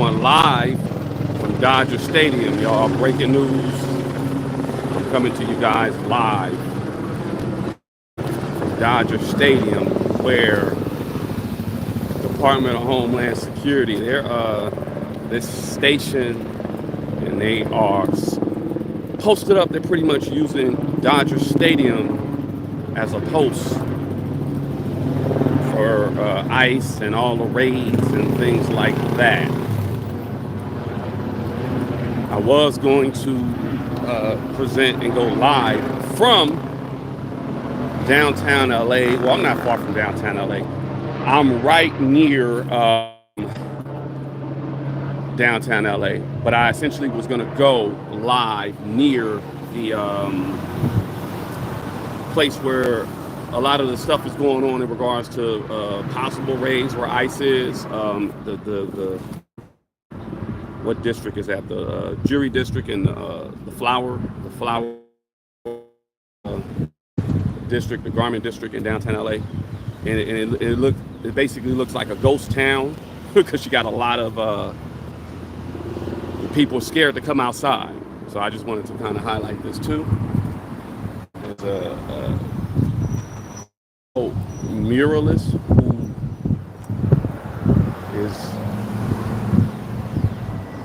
going live from Dodger Stadium, y'all. Breaking news. I'm coming to you guys live from Dodger Stadium, where Department of Homeland Security, they're this station, and they are posted up. They're pretty much using Dodger Stadium as a post for ICE and all the raids and things like that. I was going to present and go live from downtown LA. Well, I'm not far from downtown LA. I'm right near downtown LA, but I essentially was going to go live near the place where a lot of the stuff is going on in regards to possible raids where ICE is. What district is that? The Jury District and the Flower District, the Garment District in downtown LA. And it basically looks like a ghost town because you got a lot of people scared to come outside. So I just wanted to kind of highlight this too. There's a muralist who is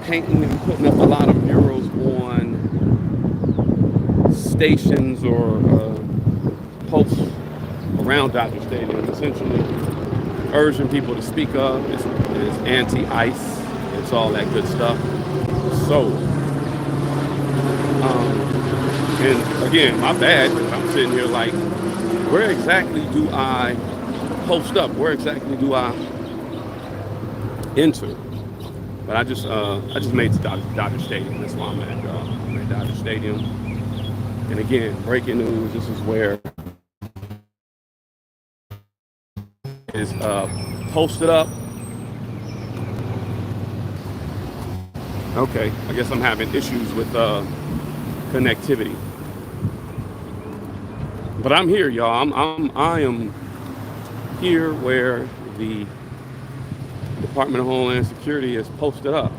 painting and putting up a lot of murals on stations or posts around Dodger Stadium, essentially urging people to speak up. It's anti-ICE. It's all that good stuff. So, and again, my bad, because I'm sitting here like, where exactly do I post up? Where exactly do I enter? But I just made it to Dodger Stadium. That's why I'm at, y'all. I'm at Dodger Stadium. And again, breaking news. This is where is posted up. Okay, I guess I'm having issues with connectivity. But I'm here, y'all. I am here where the Department of Homeland Security is posted up.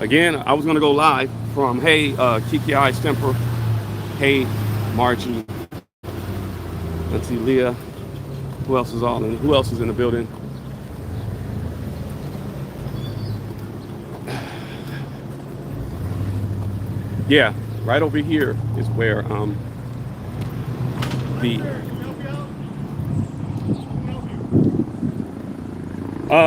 Again, I was gonna go live from Kiki Ice Temper, hey Margie, Auntie Leah. Who else is in the building? Yeah, right over here is where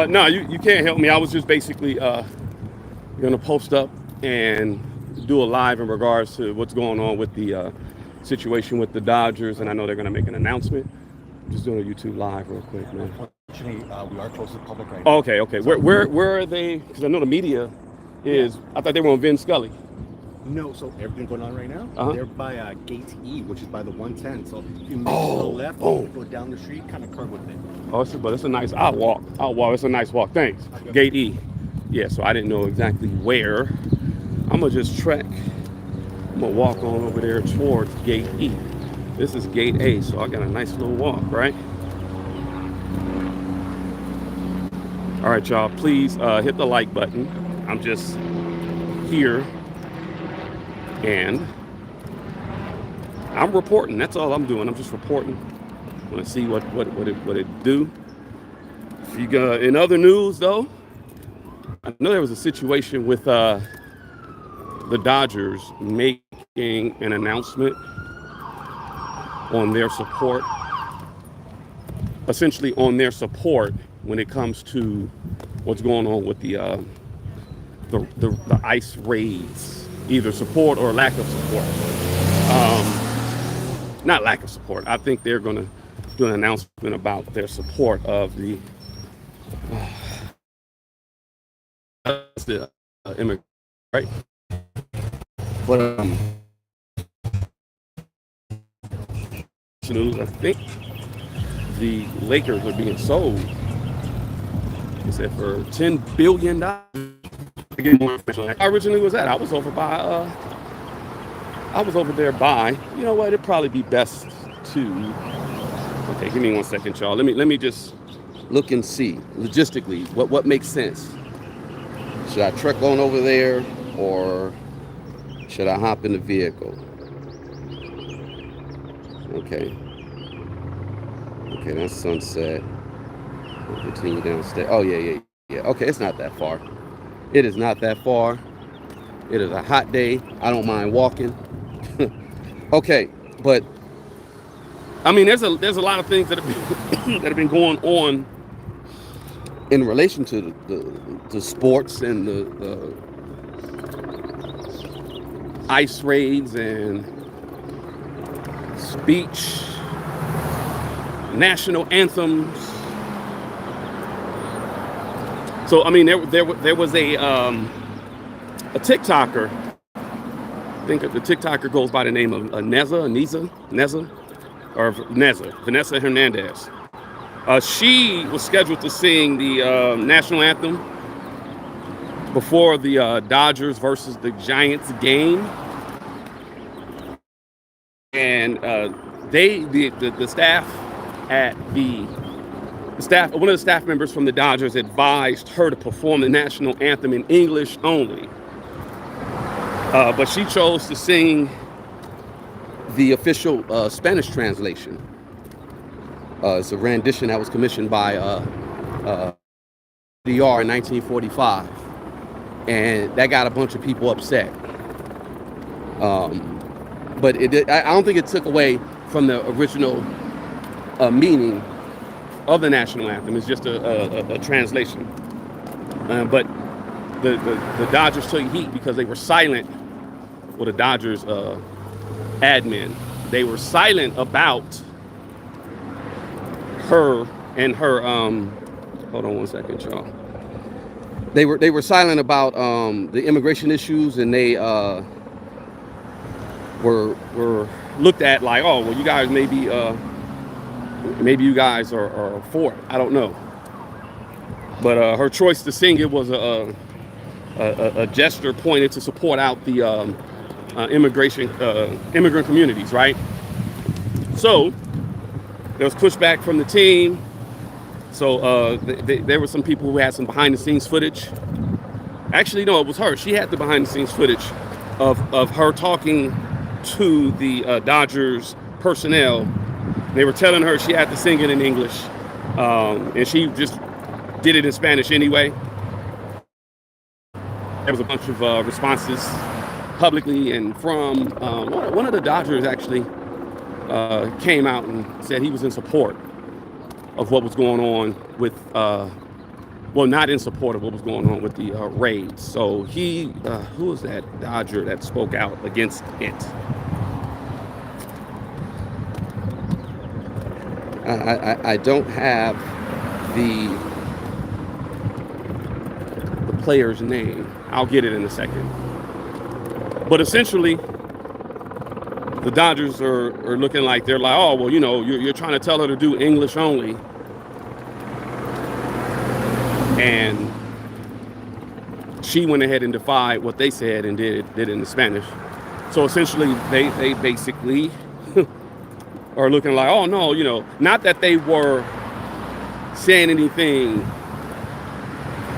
no, you can't help me. I was just basically gonna post up and do a live in regards to what's going on with the situation with the Dodgers, and I know they're gonna make an announcement. I'm just doing a YouTube live real quick, man. Unfortunately, we are close to the public right now. Okay. So, where are they? Because I know the media is. I thought they were on Vin Scully. No, so everything going on right now, they're by Gate E, which is by the 110. So if you move to the left, go down the street, kind of curve with it. Oh, but it's a nice. I'll walk. It's a nice walk. Thanks. Gate E. Yeah. So I didn't know exactly where. I'm gonna just trek. I'm gonna walk on over there towards Gate E. This is Gate A, so I got a nice little walk, right? All right, y'all. Please hit the like button. I'm just here. And I'm reporting. That's all I'm doing. I'm just reporting. I want to see what it do. If you got in other news though, I know there was a situation with the Dodgers making an announcement on their support, essentially on their support when it comes to what's going on with the ICE raids. Either support or lack of support. Not lack of support. I think they're going to do an announcement about their support of the immigrant, right? But news, I think the Lakers are being sold. They said for $10 billion. To get more information. I originally was at. I was over there by. You know what? It'd probably be best to. Okay, give me 1 second, y'all. Let me just look and see logistically what makes sense. Should I truck on over there or should I hop in the vehicle? Okay. Okay, that's Sunset. We'll continue downstairs. Oh, yeah. Okay, it's not that far. It is not that far. It is a hot day. I don't mind walking. Okay, but I mean, there's a lot of things that have been, that have been going on in relation to the sports and the ICE raids and speech, national anthems. So I mean, there was a TikToker. I think the TikToker goes by the name of Vanessa Hernandez. She was scheduled to sing the national anthem before the Dodgers versus the Giants game, and the staff at one of the staff members from the Dodgers advised her to perform the national anthem in English only, but she chose to sing the official Spanish translation. It's a rendition that was commissioned by DR in 1945, and that got a bunch of people upset. But I don't think it took away from the original meaning of the national anthem. It's just a translation. But the Dodgers took heat because they were silent. Well, the Dodgers admin, they were silent about her and her hold on one second, y'all. They were silent about the immigration issues, and they were looked at like, oh well, you guys maybe you guys are for it. I don't know. But her choice to sing it was a gesture pointed to support out the immigrant communities, right? So there was pushback from the team. So there were some people who had some behind-the-scenes footage. Actually, no, it was her. She had the behind-the-scenes footage of her talking to the Dodgers personnel. They were telling her she had to sing it in English, and she just did it in Spanish anyway. There was a bunch of responses publicly, and from one of the Dodgers actually came out and said he was in support of what was going on with, well, not in support of what was going on with the raids. So he, who was that Dodger that spoke out against it? I don't have the player's name. I'll get it in a second. But essentially, the Dodgers are looking like they're like, oh, well, you know, you're trying to tell her to do English only. And she went ahead and defied what they said and did it in the Spanish. So essentially, they basically are looking like, oh, no, you know, not that they were saying anything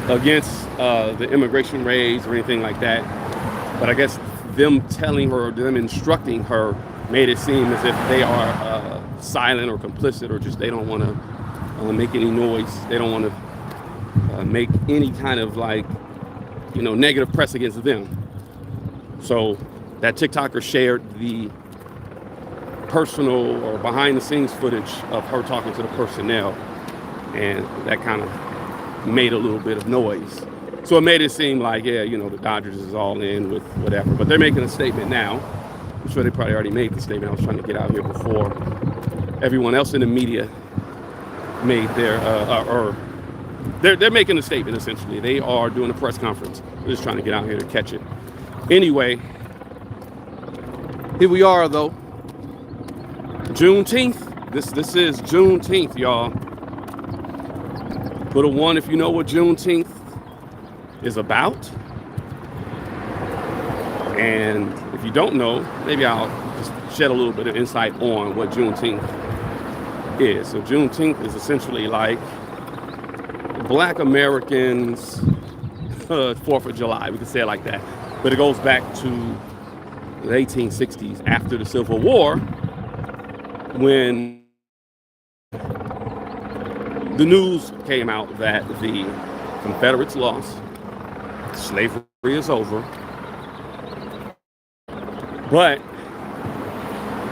against the immigration raids or anything like that. But I guess them telling her, or them instructing her, made it seem as if they are silent or complicit, or just they don't want to make any noise. They don't want to make any kind of, like, you know, negative press against them. So that TikToker shared the personal or behind the scenes footage of her talking to the personnel, and that kind of made a little bit of noise. So it made it seem like, yeah, you know, the Dodgers is all in with whatever. But they're making a statement now. I'm sure they probably already made the statement. I was trying to get out here before everyone else in the media made their, they're making a statement, essentially. They are doing a press conference. They're just trying to get out here to catch it. Anyway, here we are, though. Juneteenth. This is Juneteenth, y'all. Put a 1 if you know what Juneteenth is about. And if you don't know, maybe I'll just shed a little bit of insight on what Juneteenth is. So Juneteenth is essentially like Black Americans 4th of July. We can say it like that. But it goes back to the 1860s, after the Civil War, when the news came out that the Confederates lost, slavery is over. But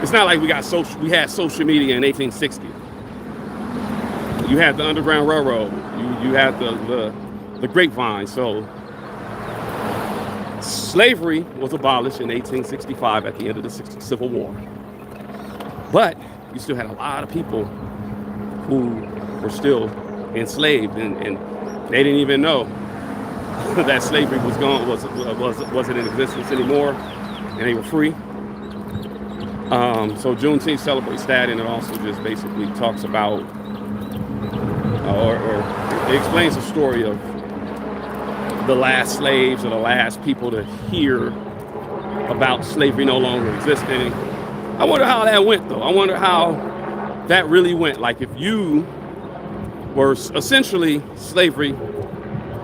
it's not like we had social media in 1860. You had the Underground Railroad. You had the grapevine. So slavery was abolished in 1865 at the end of the Civil War. But you still had a lot of people who were still enslaved, and they didn't even know that slavery was gone, wasn't in existence anymore, and they were free. So Juneteenth celebrates that, and it also just basically talks about, or it explains the story of the last slaves, or the last people to hear about slavery no longer existing. I wonder how that went, though. I wonder how that really went. Like, if you were essentially slavery,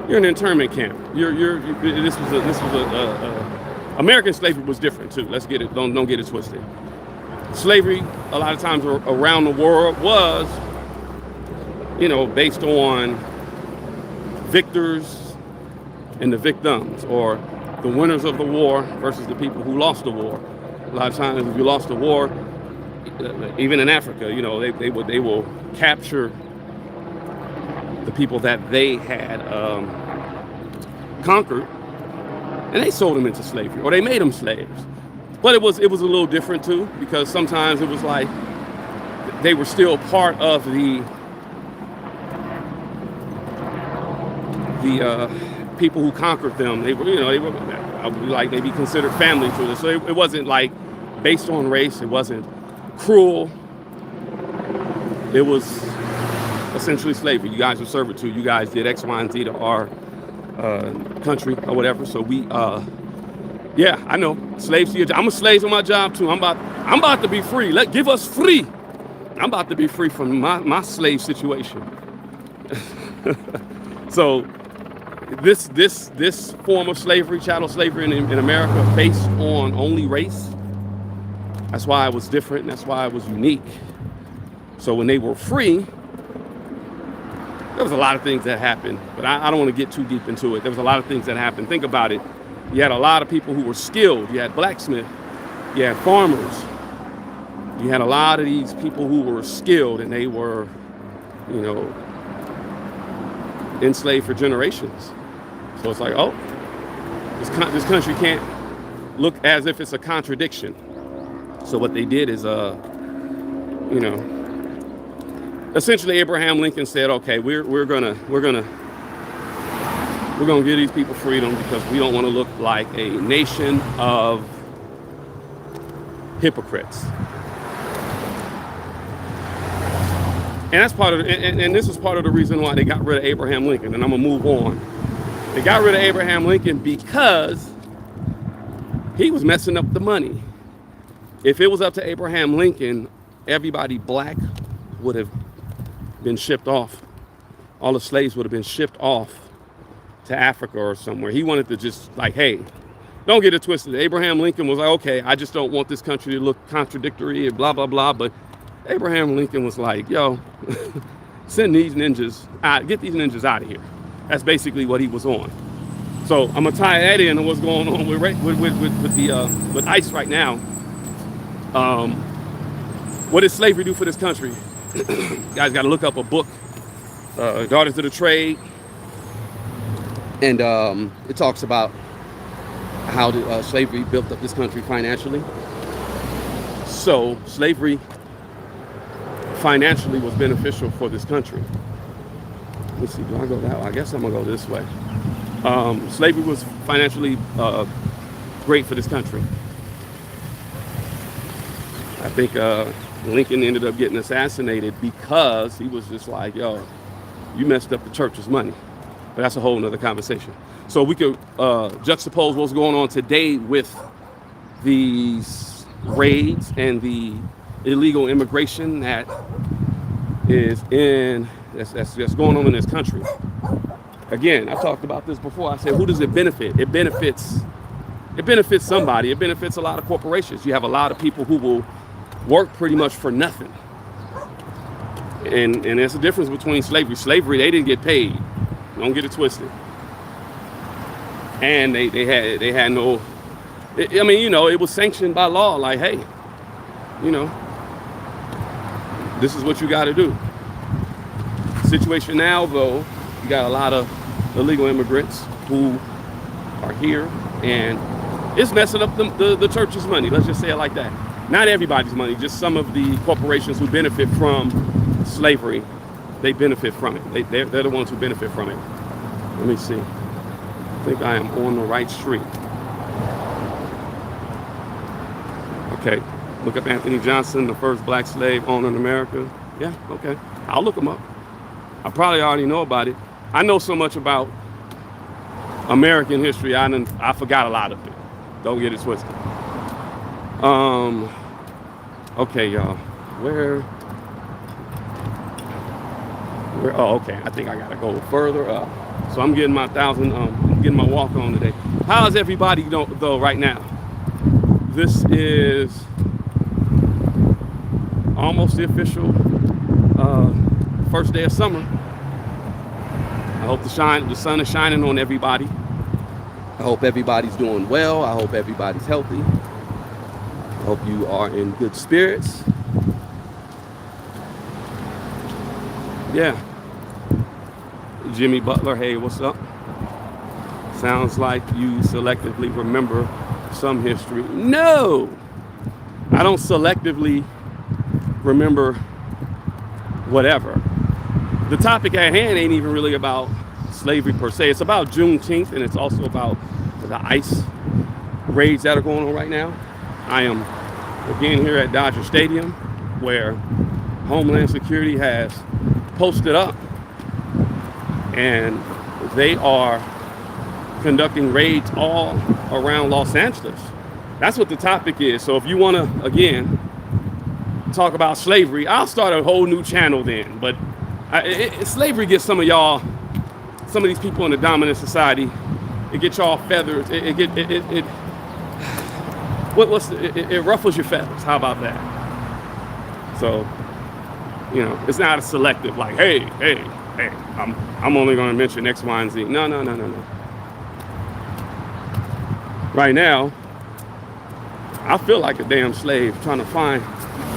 you're in an internment camp. American slavery was different too. Let's get it. Don't get it twisted. Slavery, a lot of times around the world, was, based on victors and the victims, or the winners of the war versus the people who lost the war. A lot of times, if you lost the war, even in Africa, they will capture the people that they had conquered, and they sold them into slavery, or they made them slaves. But it was a little different too, because sometimes it was like they were still part of the people who conquered them. They were, I would like maybe considered family to them. So it wasn't like based on race. It wasn't cruel. It was essentially slavery. You guys were servitude. You guys did X, Y, and Z to our country or whatever. So we, yeah, I know. Slaves to your job. I'm a slave on my job too. I'm about to be free. Give us free. I'm about to be free from my slave situation. So this form of slavery, chattel slavery in America, based on only race. That's why it was different. And that's why it was unique. So when they were free, there was a lot of things that happened, but I don't want to get too deep into it. There was a lot of things that happened. Think about it. You had a lot of people who were skilled. You had blacksmiths. You had farmers. You had a lot of these people who were skilled, and they were, enslaved for generations. So it's like, oh, this country can't look as if it's a contradiction. So what they did is, essentially Abraham Lincoln said, okay, we're gonna give these people freedom because we don't want to look like a nation of hypocrites. And that's part of, and this is part of the reason why they got rid of Abraham Lincoln. And I'm gonna move on. They got rid of Abraham Lincoln because he was messing up the money. If it was up to Abraham Lincoln, everybody black would have been shipped off. All the slaves would have been shipped off to Africa or somewhere. He wanted to just like, hey, don't get it twisted. Abraham Lincoln was like, okay, I just don't want this country to look contradictory and blah, blah, blah. But Abraham Lincoln was like, yo, send these ninjas out, get these ninjas out of here. That's basically what he was on. So I'm gonna tie that in to what's going on with ICE right now. What did slavery do for this country? You guys got to look up a book, Daughters of the Trade, and it talks about how slavery built up this country financially. So slavery financially was beneficial for this country. Let's see, do I go that way? I guess I'm gonna go this way. Slavery was financially great for this country. I think Lincoln ended up getting assassinated because he was just like, yo, you messed up the church's money. But that's a whole nother conversation. So we could juxtapose what's going on today with these raids and the illegal immigration that is that's going on in this country. again, I talked about this before. I said, who does it benefit? It benefits somebody. It benefits a lot of corporations. You have a lot of people who will work pretty much for nothing. And there's a difference between slavery. Slavery, they didn't get paid. Don't get it twisted. And they had no, I mean, you know, it was sanctioned by law. Like, hey, you know, this is what you got to do. Situation now, though, you got a lot of illegal immigrants who are here, and it's messing up the church's money. Let's just say it like that. Not everybody's money, just some of the corporations who benefit from slavery. They benefit from it. They're the ones who benefit from it. Let me see. I think I am on the right street. Okay. Look up Anthony Johnson, the first black slave owner in America. Yeah, okay. I'll look him up. I probably already know about it. I know so much about American history, I forgot a lot of it. Don't get it twisted. Okay, y'all. Where? Oh, okay. I think I gotta go further up. So I'm getting my getting my walk on today. How is everybody though right now? This is almost the official first day of summer. I hope the sun is shining on everybody. I hope everybody's doing well. I hope everybody's healthy. I hope you are in good spirits. Yeah. Jimmy Butler, hey, what's up? Sounds like you selectively remember some history. No! I don't selectively remember whatever. The topic at hand ain't even really about slavery per se. It's about Juneteenth, and it's also about the ICE raids that are going on right now. I am again here at Dodger Stadium, where Homeland Security has posted up, and they are conducting raids all around Los Angeles. That's what the topic is. So if you want to, again, talk about slavery, I'll start a whole new channel then. But slavery gets some of these people in the dominant society, it gets y'all feathers. It ruffles your feathers. How about that? So, you know, it's not a selective like, hey, I'm only going to mention X, Y, and Z. No. Right now, I feel like a damn slave trying to find.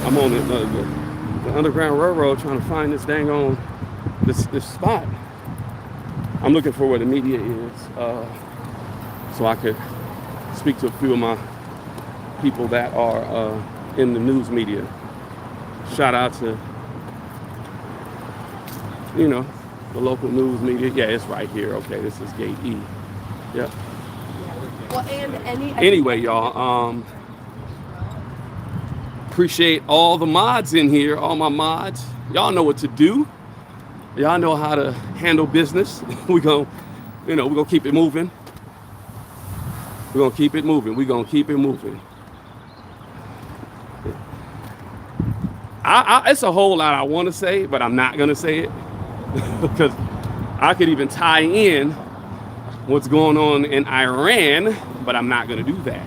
I'm on the Underground Railroad trying to find this dang on this spot. I'm looking for where the media is, so I could speak to a few of my people that are in the news media. Shout out to, you know, the local news media. Yeah, it's right here. Okay, this is Gate E. Yep. Well, and anyway, y'all, appreciate all the mods in here, all my mods. Y'all know what to do. Y'all know how to handle business. We're gonna keep it moving. We're gonna keep it moving. It's a whole lot I want to say, but I'm not gonna say it because I could even tie in what's going on in Iran, but I'm not gonna do that.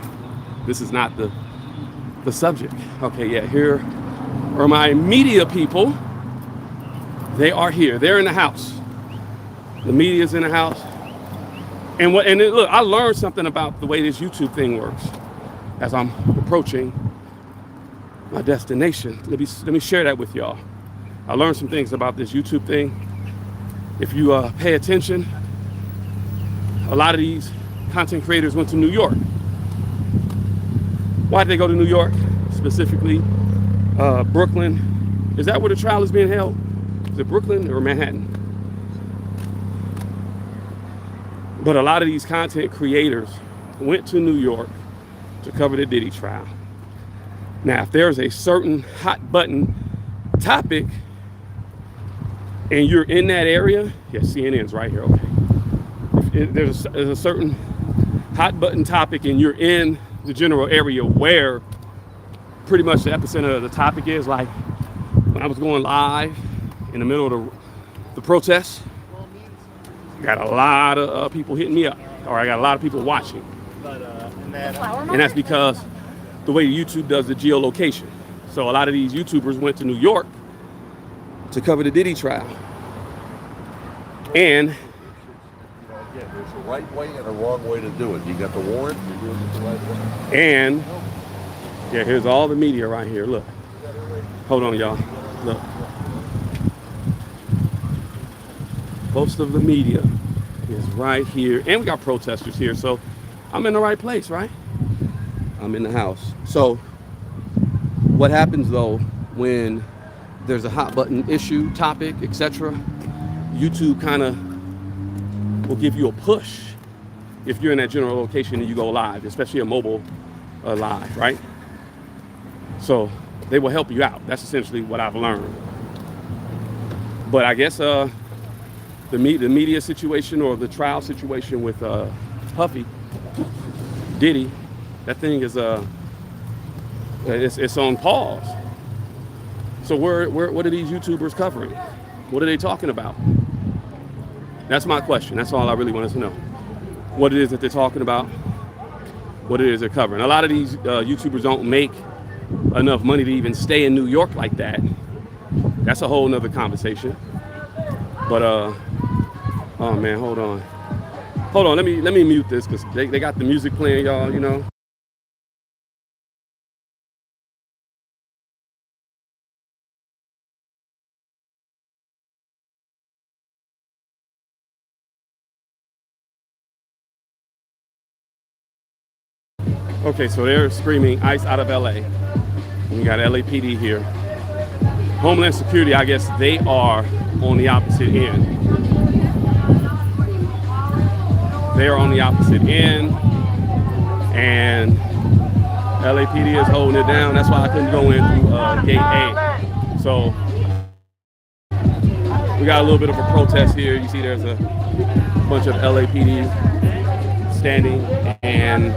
This is not the subject. Okay, yeah, here are my media people. They are here. They're in the house. The media's in the house. And look, I learned something about the way this YouTube thing works as I'm approaching my destination. Let me share that with y'all. I learned some things about this YouTube thing. If you pay attention, a lot of these content creators went to New York. Why did they go to New York? Specifically, Brooklyn. Is that where the trial is being held? Is it Brooklyn or Manhattan? But a lot of these content creators went to New York to cover the Diddy trial. Now, if there's a certain hot button topic and you're in that area, yeah, CNN's right here, okay. If there's a certain hot button topic and you're in the general area where pretty much the epicenter of the topic is, like when I was going live in the middle of the protests, Got a lot of people hitting me up, or I got a lot of people watching. But And that's because the way YouTube does the geolocation. So a lot of these YouTubers went to New York to cover the Diddy trial. And Again, there's a right way and a wrong way to do it. You got the warrant, you're doing it the right way. And yeah, here's all the media right here. Look. Hold on, y'all. Look. Most of the media is right here. And we got protesters here. So I'm in the right place, right? I'm in the house. So what happens though when there's a hot button issue, topic, etc.? YouTube kind of will give you a push if you're in that general location and you go live, especially a mobile live, right? So they will help you out. That's essentially what I've learned. But I guess the media situation or the trial situation with Puffy, Diddy, that thing is it's on pause. So what are these YouTubers covering? What are they talking about? That's my question. That's all I really wanted to know. What it is that they're talking about, what it is they're covering. A lot of these YouTubers don't make enough money to even stay in New York like that. That's a whole nother conversation. But oh man, hold on, let me mute this because they got the music playing, y'all, you know. Okay, so they're screaming ICE out of LA. And we got LAPD here. Homeland Security, I guess they are on the opposite end. They are on the opposite end. And LAPD is holding it down. That's why I couldn't go in through gate A. So we got a little bit of a protest here. You see there's a bunch of LAPD standing and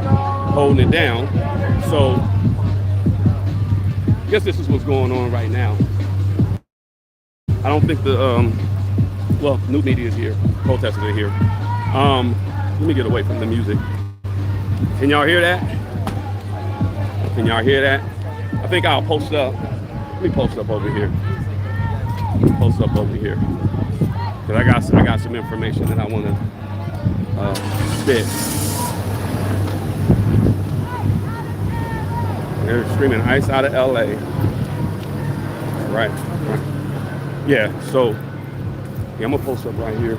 holding it down. So I guess this is what's going on right now. I don't think the new media is here. Protesters are here. Let me get away from the music. Can y'all hear that? Can y'all hear that? I think I'll post up. Let me post up over here. Post up over here. Cause I got some information that I want to spit. They're screaming ICE out of LA. Right. Yeah, so I'm gonna post up right here.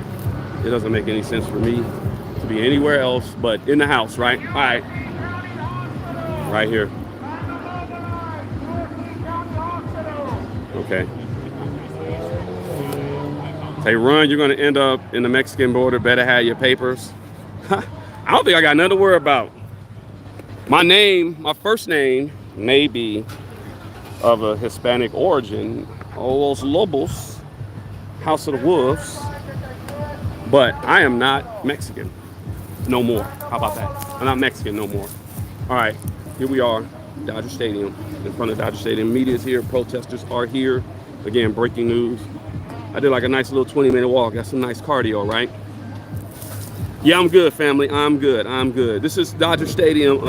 It doesn't make any sense for me to be anywhere else but in the house, right? All right. Right here. Okay. Say run, you're gonna end up in the Mexican border. Better have your papers. I don't think I got nothing to worry about. My first name may be of a Hispanic origin, Los Lobos, House of the Wolves, but I am not Mexican no more. How about that? I'm not Mexican no more. All right, here we are, Dodger Stadium, in front of Dodger Stadium. Media's here, protesters are here. Again, breaking news. I did like a nice little 20-minute walk. Got some nice cardio, right? Yeah, I'm good, family. I'm good. This is Dodger Stadium.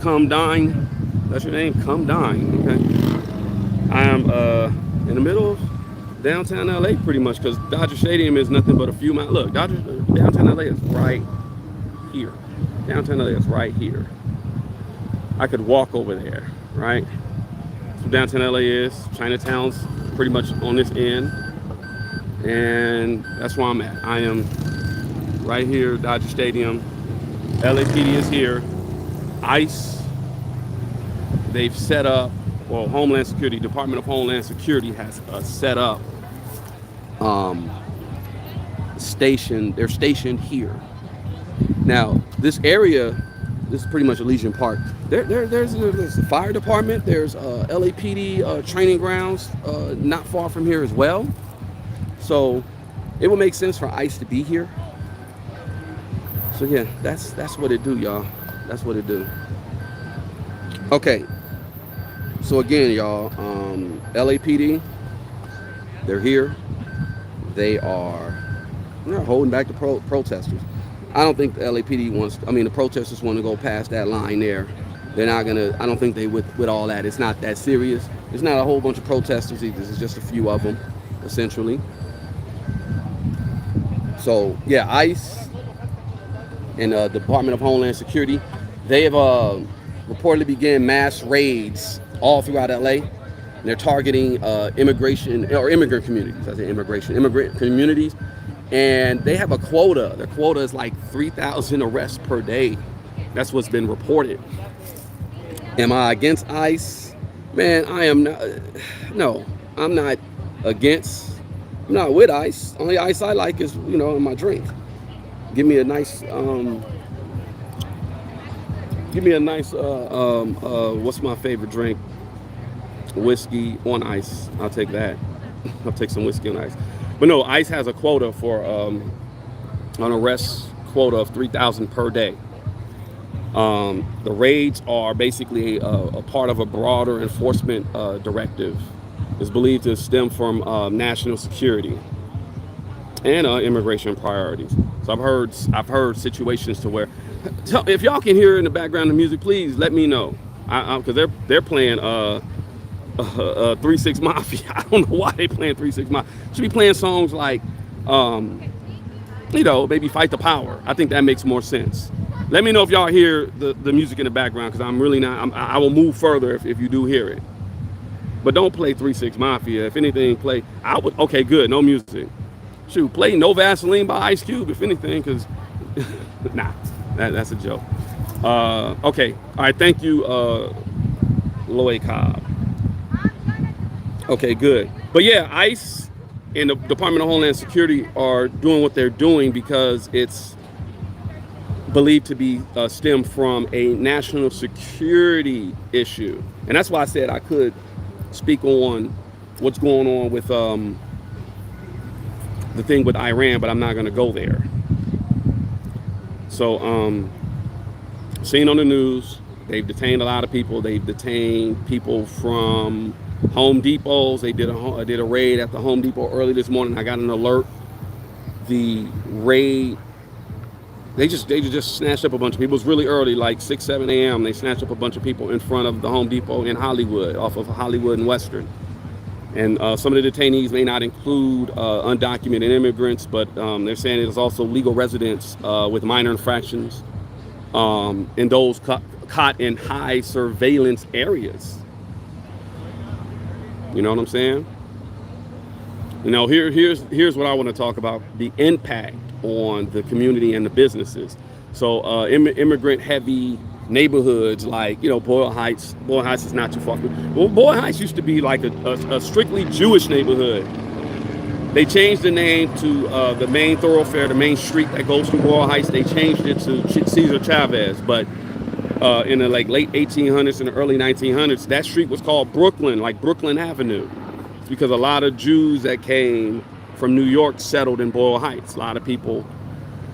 Come dine. That's your name? Come dine. Okay. I am in the middle of downtown LA pretty much because Dodger Stadium is nothing but a few miles. Look, downtown LA is right here. Downtown LA is right here. I could walk over there, right? So downtown LA is. Chinatown's pretty much on this end. And that's where I'm at. I am right here, Dodger Stadium. LAPD is here. ICE, they've set up, well, Homeland Security, Department of Homeland Security has set up station. They're stationed here. Now, this area, this is pretty much Elysian Park. There's the fire department. There's LAPD training grounds not far from here as well. So it would make sense for ICE to be here. So yeah, that's what it do, y'all. That's what it do. Okay. So again, y'all, LAPD, they're here. They are They're holding back the protesters. I don't think the LAPD the protesters want to go past that line there. They're not gonna, I don't think they with all that. It's not that serious. It's not a whole bunch of protesters either. It's just a few of them, essentially. So yeah, ICE and the Department of Homeland Security, they have reportedly began mass raids all throughout LA. They're targeting immigrant communities. I say immigrant communities. And they have a quota. Their quota is like 3,000 arrests per day. That's what's been reported. Am I against ICE? Man, I am not. No, I'm not against. I'm not with ICE. Only ICE I like is, in my drink. Give me a nice, what's my favorite drink? Whiskey on ice. I'll take that. I'll take some whiskey on ice. But no, ICE has a quota for an arrest quota of 3,000 per day. The raids are basically a part of a broader enforcement directive. It's believed to stem from national security and immigration priorities. So I've heard situations to where, if y'all can hear in the background the music, please let me know, because they're playing 3 6 Mafia. I don't know why they playing 3 6 Mafia. Should be playing songs like, maybe Fight the Power. I think that makes more sense. Let me know if y'all hear the music in the background, because I'm really not. I will move further if you do hear it. But don't play 3 6 Mafia. If anything, play. Okay, good. No music. Shoot, play No Vaseline by Ice Cube. If anything, because nah, that's a joke. Okay. All right. Thank you, Lloyd Cobb. Okay, good. But yeah, ICE and the Department of Homeland Security are doing what they're doing because it's believed to be stemmed from a national security issue. And that's why I said I could speak on what's going on with the thing with Iran, but I'm not going to go there. So, seen on the news, they've detained a lot of people. They've detained people from Home Depots. They did a raid at the Home Depot early this morning. I got an alert. The raid, they just snatched up a bunch of people. It was really early, like 6, 7 a.m. They snatched up a bunch of people in front of the Home Depot in Hollywood, off of Hollywood and Western. And some of the detainees may not include undocumented immigrants, but they're saying there's also legal residents with minor infractions and those caught in high surveillance areas. You know what I'm saying? Here's what I want to talk about: the impact on the community and the businesses. So immigrant heavy neighborhoods like, Boyle Heights. Boyle Heights is not too far. Well, Boyle Heights used to be like a strictly Jewish neighborhood. They changed the name to the main thoroughfare, the main street that goes through Boyle Heights. They changed it to Cesar Chavez, but in the late 1800s and the early 1900s, that street was called Brooklyn, like Brooklyn Avenue. It's because a lot of Jews that came from New York settled in Boyle Heights. A lot of people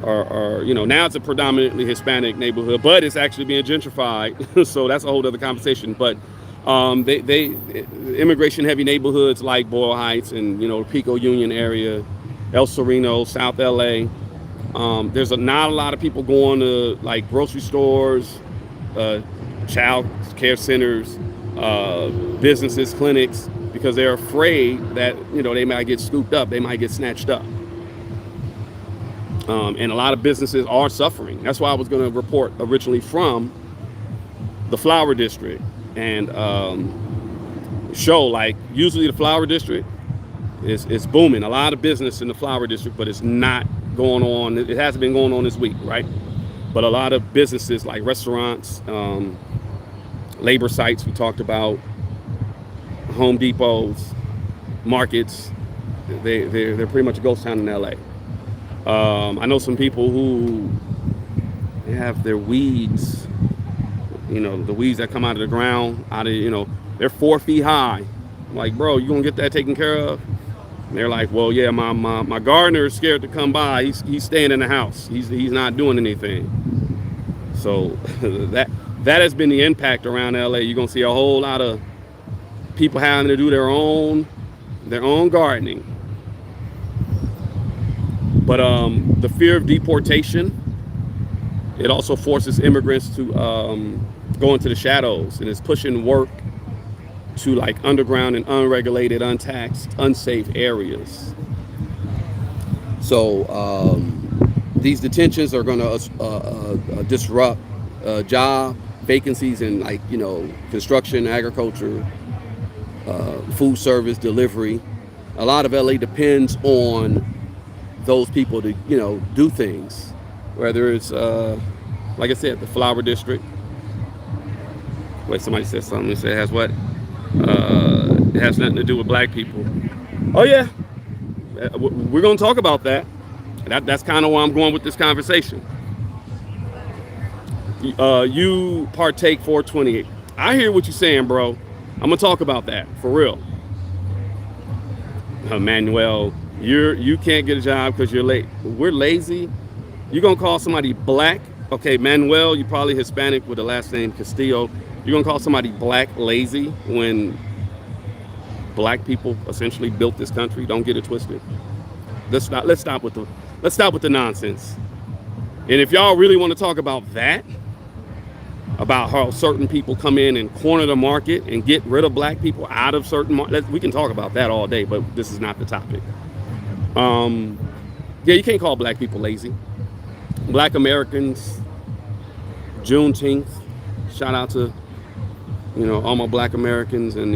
are now it's a predominantly Hispanic neighborhood, but it's actually being gentrified. So that's a whole other conversation. But they immigration heavy neighborhoods like Boyle Heights and, Pico Union area, El Sereno, South LA. There's not a lot of people going to like grocery stores, child care centers, businesses, clinics, because they're afraid that, they might get scooped up, they might get snatched up. And a lot of businesses are suffering. That's why I was going to report originally from the Flower District and show, like, usually the Flower District is booming. A lot of business in the Flower District, but it's not going on. It hasn't been going on this week, right? But a lot of businesses like restaurants, labor sites we talked about, Home Depots, markets, they're pretty much a ghost town in LA. I know some people who have their weeds, the weeds that come out of the ground, they're 4 feet high. I'm like, bro, you gonna get that taken care of? And they're like, well, yeah, my gardener is scared to come by. He's staying in the house. He's not doing anything. So that has been the impact around LA. You're gonna see a whole lot of people having to do their own gardening. But the fear of deportation, it also forces immigrants to go into the shadows, and it's pushing work to like underground and unregulated, untaxed, unsafe areas. So these detentions are going to disrupt job vacancies in, like, you know, construction, agriculture, food service, delivery. A lot of LA depends on those people to, you know, do things, whether it's like I said, the flower district. Wait, somebody said something. They said it has what? It has nothing to do with black people. Oh yeah, we're gonna talk about that. That's kind of where I'm going with this conversation. You partake 428. I hear what you're saying, bro. I'm gonna talk about that for real. Manuel, you can't get a job because you're late. We're lazy. You're gonna call somebody black? Okay, Manuel, you're probably Hispanic with the last name Castillo. You're gonna call somebody black lazy when black people essentially built this country? Don't get it twisted. Let's stop with the nonsense. And if y'all really want to talk about that, about how certain people come in and corner the market and get rid of black people out of certain markets, we can talk about that all day, but this is not the topic. Yeah, you can't call black people lazy. Black Americans, Juneteenth, shout out to, you know, all my black Americans, and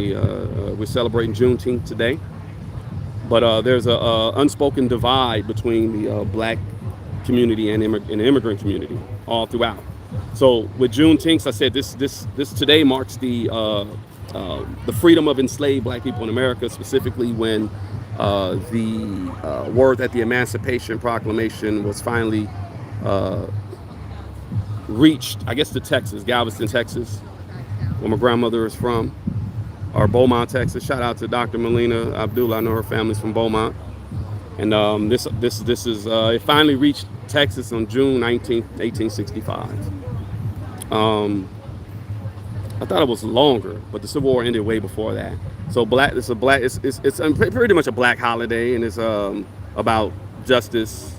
we're celebrating Juneteenth today. But there's a unspoken divide between the black community and the immigrant community all throughout. So with Juneteenth, I said this today marks the freedom of enslaved black people in America, specifically when the word that the Emancipation Proclamation was finally reached, I guess, to Texas, Galveston, Texas, where my grandmother is from, or Beaumont, Texas. Shout out to Dr. Melina Abdullah. I know her family's from Beaumont. And this is it finally reached Texas on June 19th, 1865. I thought it was longer, but the Civil War ended way before that. So it's pretty much a black holiday, and it's about justice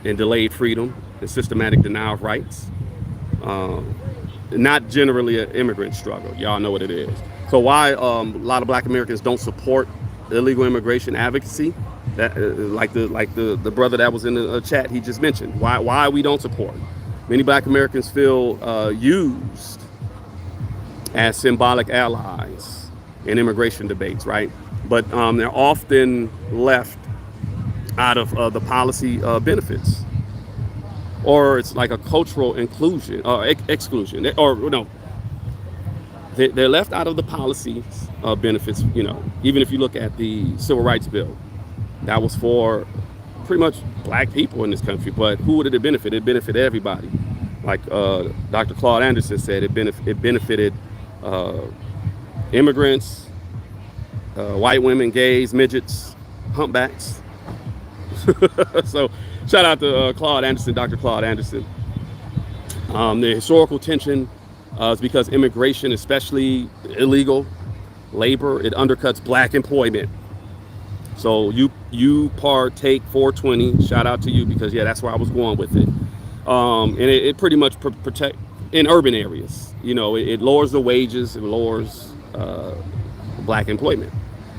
and delayed freedom and systematic denial of rights. Not generally an immigrant struggle. Y'all know what it is. So why a lot of black Americans don't support illegal immigration advocacy, that like the brother that was in the chat, he just mentioned why we don't support. Many black Americans feel used as symbolic allies in immigration debates, right? But they're often left out of the policy benefits, or it's like a cultural inclusion or exclusion, or no, they're left out of the policy benefits. You know, even if you look at the Civil Rights Bill, that was for pretty much black people in this country, but who did it benefit? It benefited everybody. Like Dr. Claude Anderson said, it benefited immigrants, white women, gays, midgets, humpbacks. So shout out to Claude Anderson, Dr. Claude Anderson. The historical tension is because immigration, especially illegal labor, it undercuts black employment. So you partake 420, shout out to you, because yeah, that's where I was going with it. And it pretty much protect in urban areas. You know, it lowers the wages, it lowers black employment.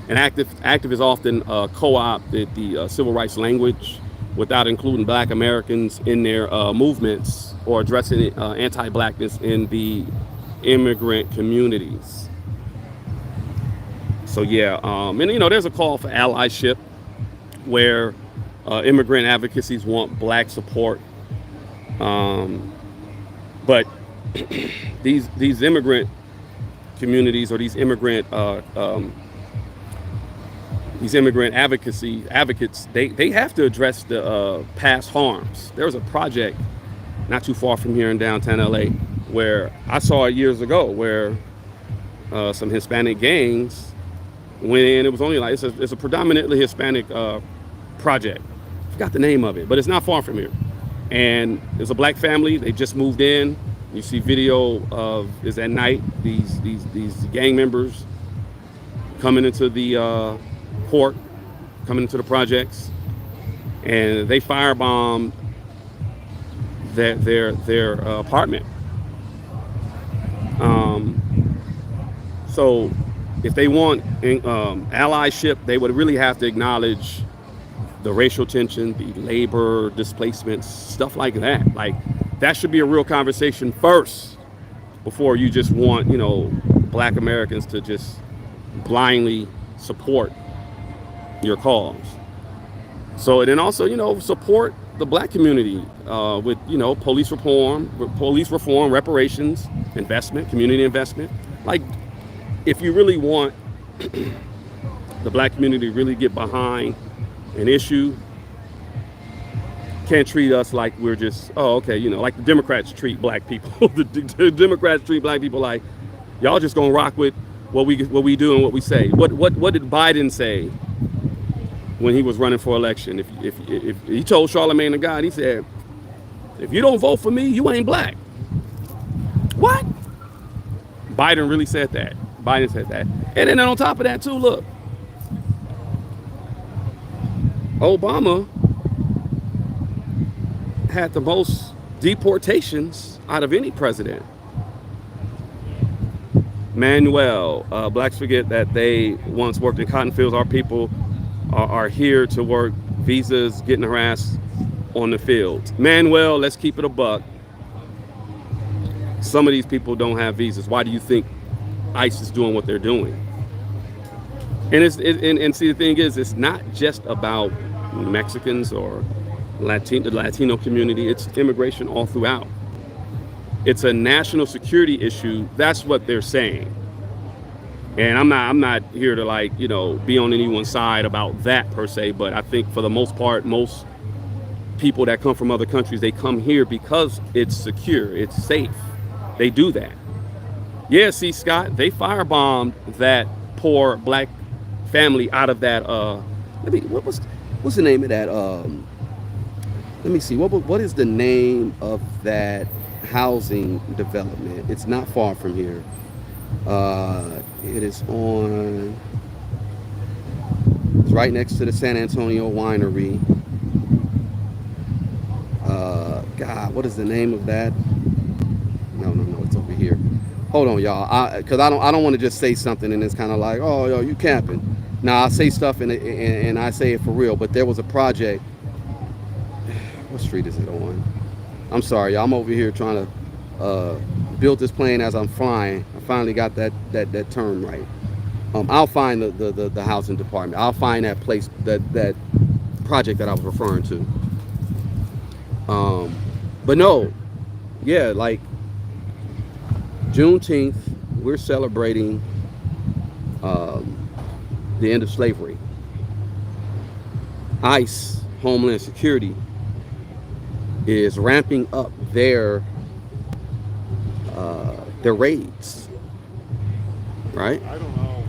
And activists often co-opted the civil rights language without including black Americans in their movements or addressing anti-blackness in the immigrant communities. So yeah, and you know, there's a call for allyship where immigrant advocacies want black support. But these immigrant communities, or these immigrant advocates, they have to address the past harms. There was a project not too far from here in downtown LA where I saw it years ago, where some Hispanic gangs went in. It was only like it's a predominantly Hispanic project. I forgot the name of it, but it's not far from here. And there's a black family. They just moved in. You see video of is at night. These gang members coming into the court, coming into the projects, and they firebombed their apartment. So if they want allyship, they would really have to acknowledge the racial tension, the labor displacements, stuff like that. Like, that should be a real conversation first before you just want, black Americans to just blindly support your cause. So, and then also, support the black community with, police reform, reparations, investment, community investment. Like, if you really want the black community to really get behind an issue, can't treat us like we're just, like the Democrats treat black people. the Democrats treat black people like, y'all just gonna rock with what we do and what we say. What did Biden say when he was running for election? If he told Charlemagne the God, he said, if you don't vote for me, you ain't black. What? Biden really said that. Biden said that. And then on top of that too, look, Obama had the most deportations out of any president. Manuel, blacks forget that they once worked in cotton fields. Our people are here to work. Visas, getting harassed on the fields. Manuel, let's keep it a buck. Some of these people don't have visas. Why do you think ICE is doing what they're doing? And see, the thing is, it's not just about Mexicans or the Latino community. It's immigration all throughout. It's a national security issue. That's what they're saying. And I'm not here to be on anyone's side about that per se, but I think for the most part, most people that come from other countries, they come here because it's secure, it's safe. They do that. Yeah, see, Scott, they firebombed that poor black family out of that what's the name of that let me see, what is the name of that housing development? It's not far from here. It's right next to the San Antonio winery. God, what is the name of that? No, it's over here. Hold on, y'all, because I don't want to just say something and it's kind of like, oh, yo, you camping. Now, I say stuff and I say it for real, but there was a project. What street is it on? I'm sorry, y'all, I'm over here trying to build this plane as I'm flying. I finally got that term right. I'll find the housing department. I'll find that place, that project that I was referring to. But no, yeah, like Juneteenth, we're celebrating the end of slavery. ICE, Homeland Security, is ramping up their raids, right? I don't know.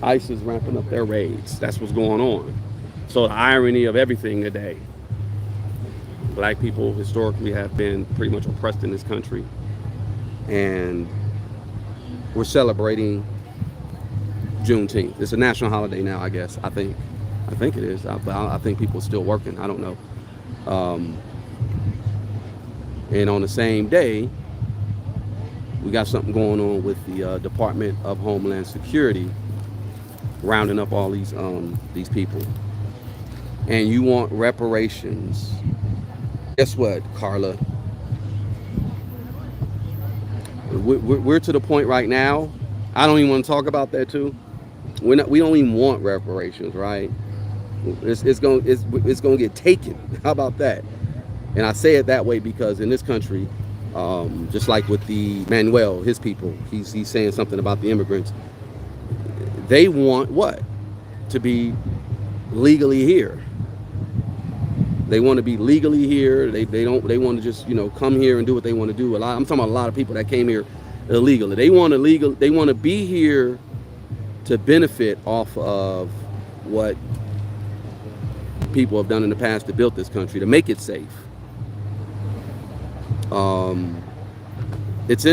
ICE is ramping up their raids. That's what's going on. So the irony of everything today, black people historically have been pretty much oppressed in this country, and we're celebrating Juneteenth. It's a national holiday now, I guess. I think it is. I think people are still working. I don't know. And on the same day, we got something going on with the Department of Homeland Security rounding up all these people. And you want reparations. Guess what, Carla? We're to the point right now. I don't even want to talk about that too. We don't even want reparations, right? It's gonna get taken. How about that? And I say it that way because in this country, just like with the Manuel, his people, he's saying something about the immigrants. They want what? To be legally here. They want to be legally here. They want to just come here and do what they want to do. I'm talking about a lot of people that came here illegally. They want to be here to benefit off of what people have done in the past to build this country, to make it safe. It's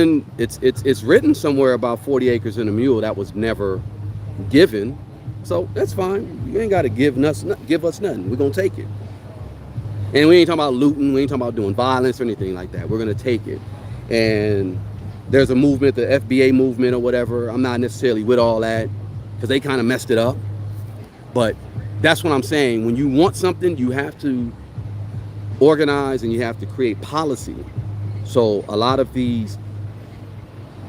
written somewhere about 40 acres and a mule that was never given. So that's fine. You ain't got to give us nothing. We're gonna take it. And we ain't talking about looting. We ain't talking about doing violence or anything like that. We're going to take it. And there's a movement, the FBA movement or whatever. I'm not necessarily with all that because they kind of messed it up. But that's what I'm saying. When you want something, you have to organize and you have to create policy. So a lot of these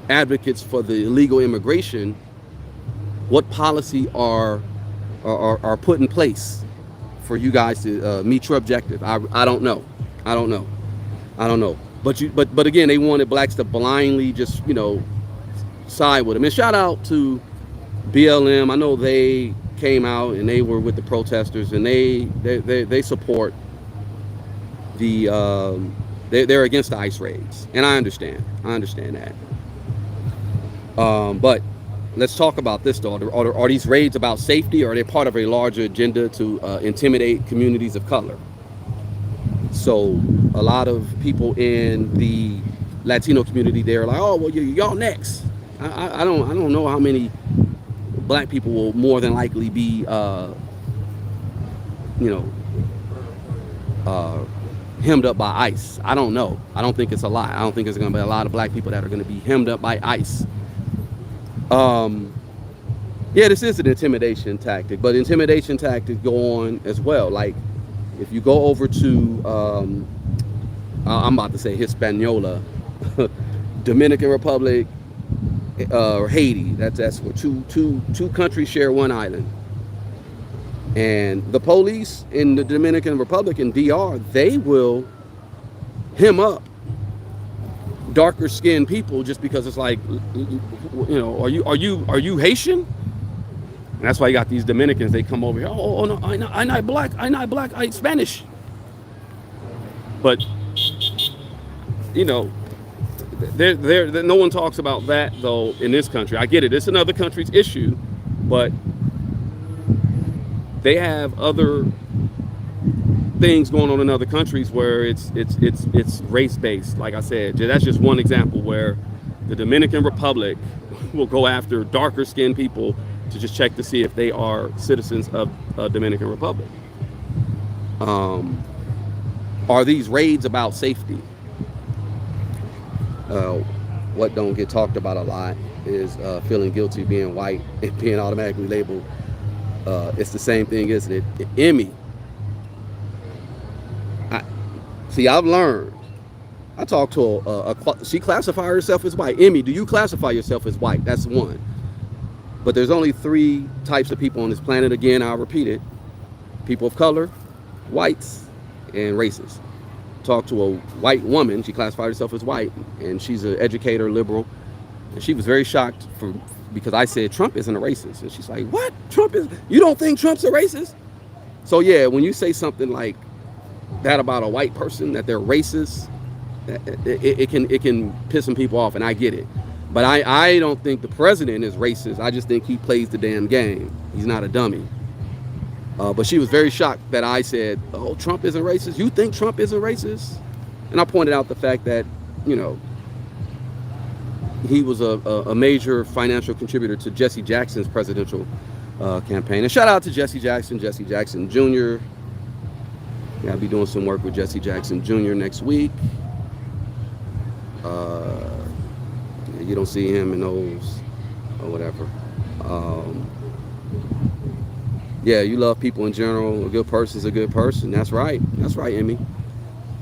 advocates for the illegal immigration, what policy are put in place for you guys to meet your objective? I don't know. I don't know. But again, they wanted blacks to blindly just, you know, side with them. And shout out to BLM. I know they came out and they were with the protesters, and they support the they're against the ICE raids, and I understand that. But let's talk about this though. Are these raids about safety, or are they part of a larger agenda to intimidate communities of color? So a lot of people in the Latino community, they're like, oh, well, y'all next. I don't know how many black people will more than likely be, hemmed up by ICE. I don't know. I don't think it's a lot. I don't think there's going to be a lot of black people that are going to be hemmed up by ICE. Yeah, this is an intimidation tactic, but intimidation tactics go on as well. Like if you go over to, I'm about to say Hispaniola, Dominican Republic, or Haiti. That's where two countries share one island. And the police in the Dominican Republic and DR, they will hem up darker skinned people just because it's like, you know, are you Haitian? And that's why you got these Dominicans. They come over here. Oh no, I'm not black. I'm Spanish. But you know, no one talks about that though in this country. I get it. It's another country's issue, but they have other things going on in other countries where it's race based. Like I said, that's just one example where the Dominican Republic will go after darker skinned people to just check to see if they are citizens of Dominican Republic. Are these raids about safety? What don't get talked about a lot is feeling guilty being white and being automatically labeled. It's the same thing, isn't it? Emmy. I've learned. I talked to she classified herself as white. Emmy, do you classify yourself as white? That's one. But there's only 3 types of people on this planet. Again, I'll repeat it. People of color, whites, and racists. Talked to a white woman. She classified herself as white, and she's an educator, liberal. And she was very shocked because I said Trump isn't a racist. And she's like, what? You don't think Trump's a racist? So yeah, when you say something like that about a white person, that they're racist, it can piss some people off, and I get it. But I don't think the president is racist. I just think he plays the damn game. He's not a dummy. But she was very shocked that I said, oh, Trump isn't racist? You think Trump isn't racist? And I pointed out the fact that, you know, he was a major financial contributor to Jesse Jackson's presidential campaign. And shout out to Jesse Jackson Jr. Yeah, I'll be doing some work with Jesse Jackson Jr. next week. You don't see him in those or whatever. Yeah, you love people in general. A good person's a good person. That's right, Emmy.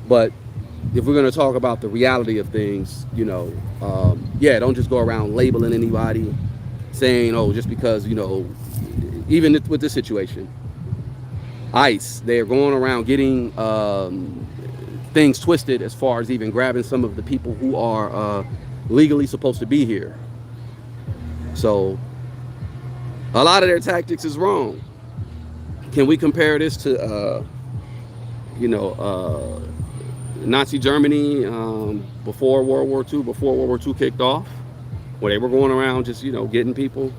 But if we're going to talk about the reality of things, you know, yeah, don't just go around labeling anybody, saying, oh, just because, you know, even with this situation, ICE, they're going around getting things twisted as far as even grabbing some of the people who are legally supposed to be here. So a lot of their tactics is wrong. Can we compare this to, Nazi Germany before World War II kicked off, where they were going around just, you know, getting people?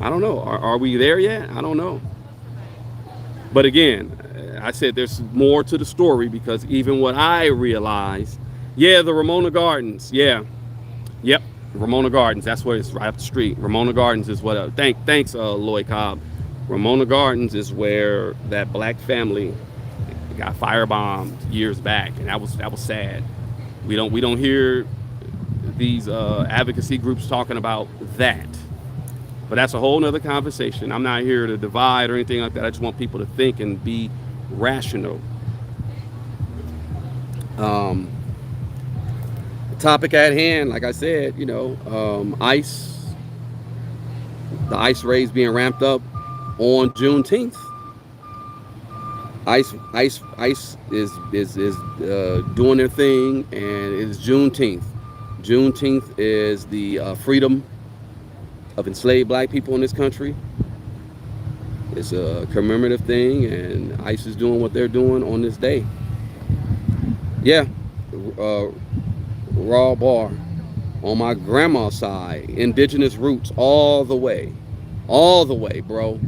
I don't know. Are we there yet? I don't know. But again, I said there's more to the story, because even what I realized, yeah, the Ramona Gardens, yeah. Yep, Ramona Gardens, that's where it's right up the street. Ramona Gardens is what, thanks Lloyd Cobb. Ramona Gardens is where that black family got firebombed years back, and that was sad. We don't hear these advocacy groups talking about that. But that's a whole nother conversation. I'm not here to divide or anything like that. I just want people to think and be rational. The topic at hand, like I said, you know, ICE, the ICE raids being ramped up on Juneteenth. ICE is doing their thing, and it is Juneteenth. Juneteenth is the freedom of enslaved black people in this country. It's a commemorative thing, and ICE is doing what they're doing on this day. Yeah, raw bar on my grandma's side, indigenous roots all the way, bro.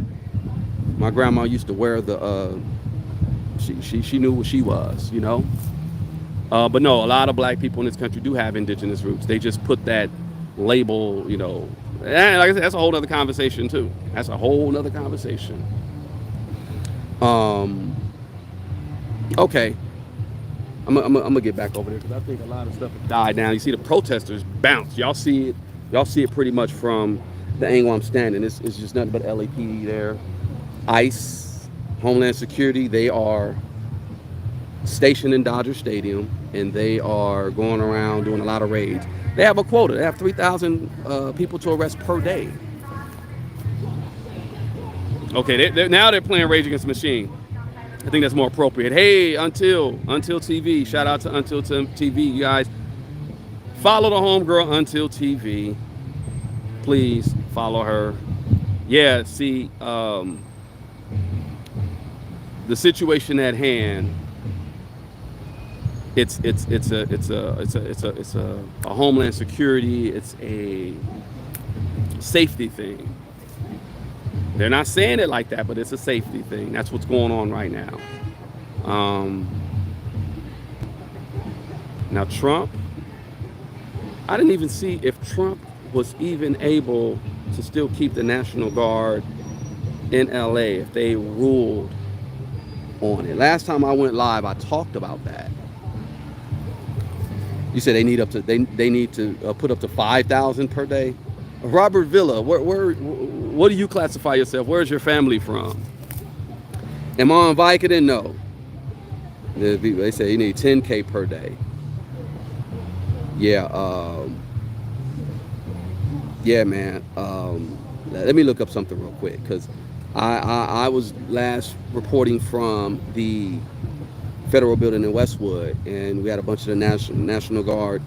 My grandma used to wear the she knew what she was, you know. But no, a lot of black people in this country do have indigenous roots. They just put that label, you know. And like I said, that's a whole other conversation too. That's a whole other conversation. Okay. I'm gonna get back over there because I think a lot of stuff has died down. You see the protesters bounce. Y'all see it. Y'all see it pretty much from the angle I'm standing. It's just nothing but LAPD there. ICE, Homeland Security. They are stationed in Dodger Stadium, and they are going around doing a lot of raids. They have a quota. They have 3,000 people to arrest per day. Okay, now they're playing Rage Against the Machine. I think that's more appropriate. Hey, Until TV. Shout out to Until TV, you guys. Follow the homegirl Until TV. Please follow her. Yeah, see, the situation at hand. It's a Homeland Security. It's a safety thing. They're not saying it like that, but it's a safety thing. That's what's going on right now. Now Trump, I didn't even see if Trump was even able to still keep the National Guard in LA if they ruled on it. Last time I went live, I talked about that. You said they need to put up to 5,000 per day. Robert Villa, what do you classify yourself? Where's your family from? Am I on Vicodin? No. They say you need 10K per day. Yeah. Yeah, man. Let me look up something real quick because I was last reporting from the federal building in Westwood, and we had a bunch of the National Guard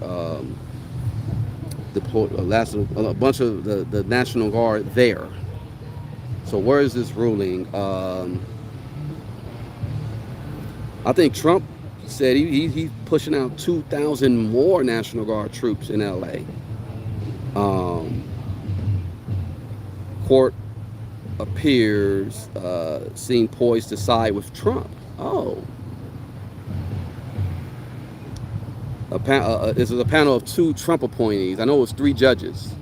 deployed. A bunch of the National Guard there. So where is this ruling? I think Trump said he's pushing out 2,000 more National Guard troops in LA. Court appears seen poised to side with Trump. Oh. This is a panel of 2 Trump appointees. I know it was 3 judges.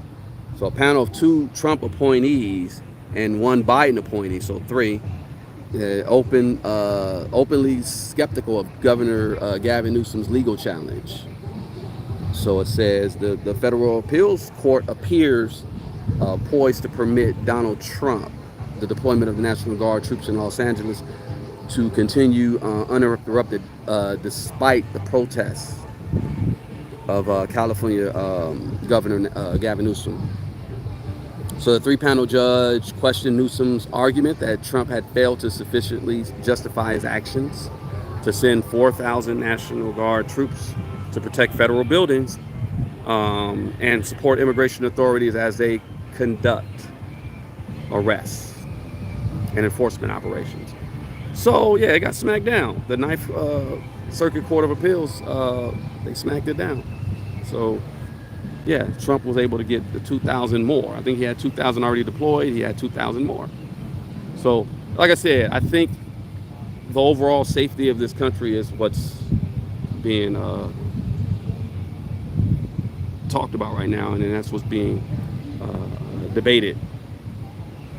So a panel of 2 Trump appointees and 1 Biden appointee, so 3. Openly skeptical of Governor Gavin Newsom's legal challenge. So it says the federal appeals court appears poised to permit Donald Trump the deployment of the National Guard troops in Los Angeles to continue uninterrupted despite the protests of California Governor Gavin Newsom. So the 3-panel judge questioned Newsom's argument that Trump had failed to sufficiently justify his actions to send 4,000 National Guard troops to protect federal buildings and support immigration authorities as they conduct arrests and enforcement operations. So yeah, it got smacked down. The Ninth Circuit Court of Appeals, they smacked it down. So yeah, Trump was able to get the 2,000 more. I think he had 2,000 already deployed. He had 2,000 more. So like I said, I think the overall safety of this country is what's being talked about right now, and then that's what's being debated.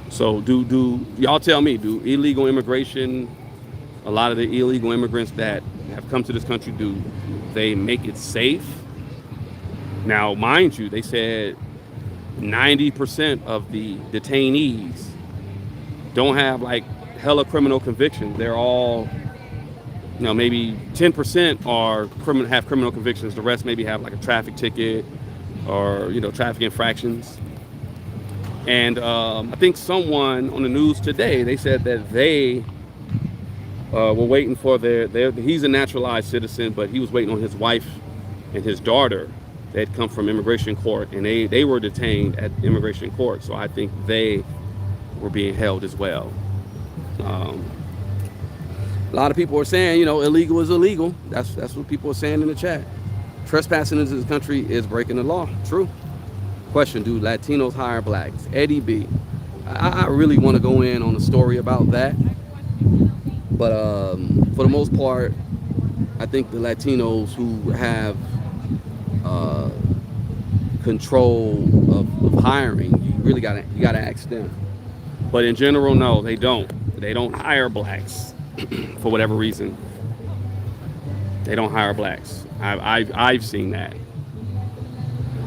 So do y'all tell me, do illegal immigration a lot of the illegal immigrants that have come to this country, do they make it safe? Now, mind you, they said 90% of the detainees don't have like hella criminal convictions. They're all, maybe 10% have criminal convictions. The rest maybe have like a traffic ticket or, traffic infractions. And I think someone on the news today, they said that they were waiting for he's a naturalized citizen, but he was waiting on his wife and his daughter that had come from immigration court, and they were detained at immigration court. So I think they were being held as well. A lot of people are saying, illegal is illegal. That's what people are saying in the chat. Trespassing into this country is breaking the law. True. Question, do Latinos hire blacks? Eddie B. I really want to go in on a story about that. But for the most part, I think the Latinos who have control of hiring, you really gotta ask them. But in general, no, they don't. They don't hire blacks for whatever reason. They don't hire blacks. I've seen that.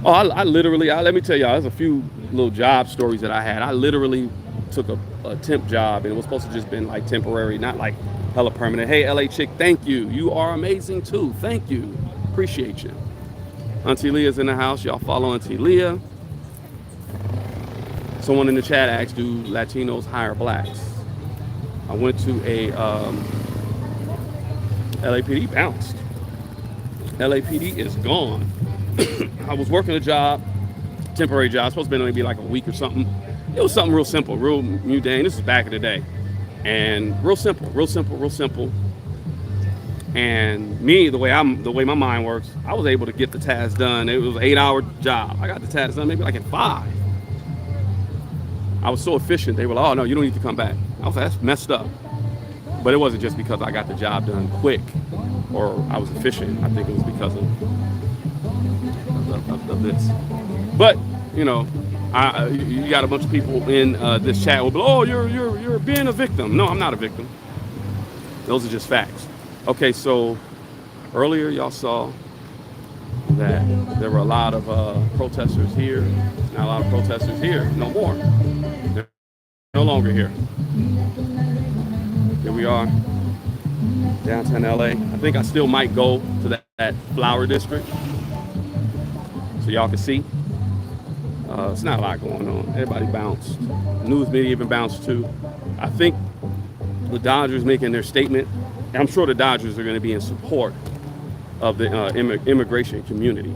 Oh, I literally, let me tell y'all, there's a few little job stories that I had. I literally took a temp job, and it was supposed to just been like temporary, not like hella permanent. Hey, LA chick, thank you. You are amazing too. Thank you. Appreciate you. Auntie Leah's in the house. Y'all follow Auntie Leah. Someone in the chat asked, do Latinos hire blacks? I went to a LAPD bounced. LAPD is gone. I was working a job, temporary job, supposed to be maybe like a week or something. It was something real simple, real mundane. This is back in the day. And real simple. And me, the way my mind works, I was able to get the task done. It was an 8-hour job. I got the task done maybe like in 5. I was so efficient. They were like, oh no, you don't need to come back. I was like, that's messed up. But it wasn't just because I got the job done quick or I was efficient. I think it was because of this. But you got a bunch of people in this chat will be, oh, you're being a victim. No, I'm not a victim. Those are just facts. Okay, so earlier y'all saw that there were a lot of protesters here. Not a lot of protesters here. No more. They're no longer here. Here we are, downtown LA. I think I still might go to that flower district so y'all can see. It's not a lot going on. Everybody bounced. News media even bounced too. I think the Dodgers making their statement. I'm sure the Dodgers are going to be in support of the immigration community.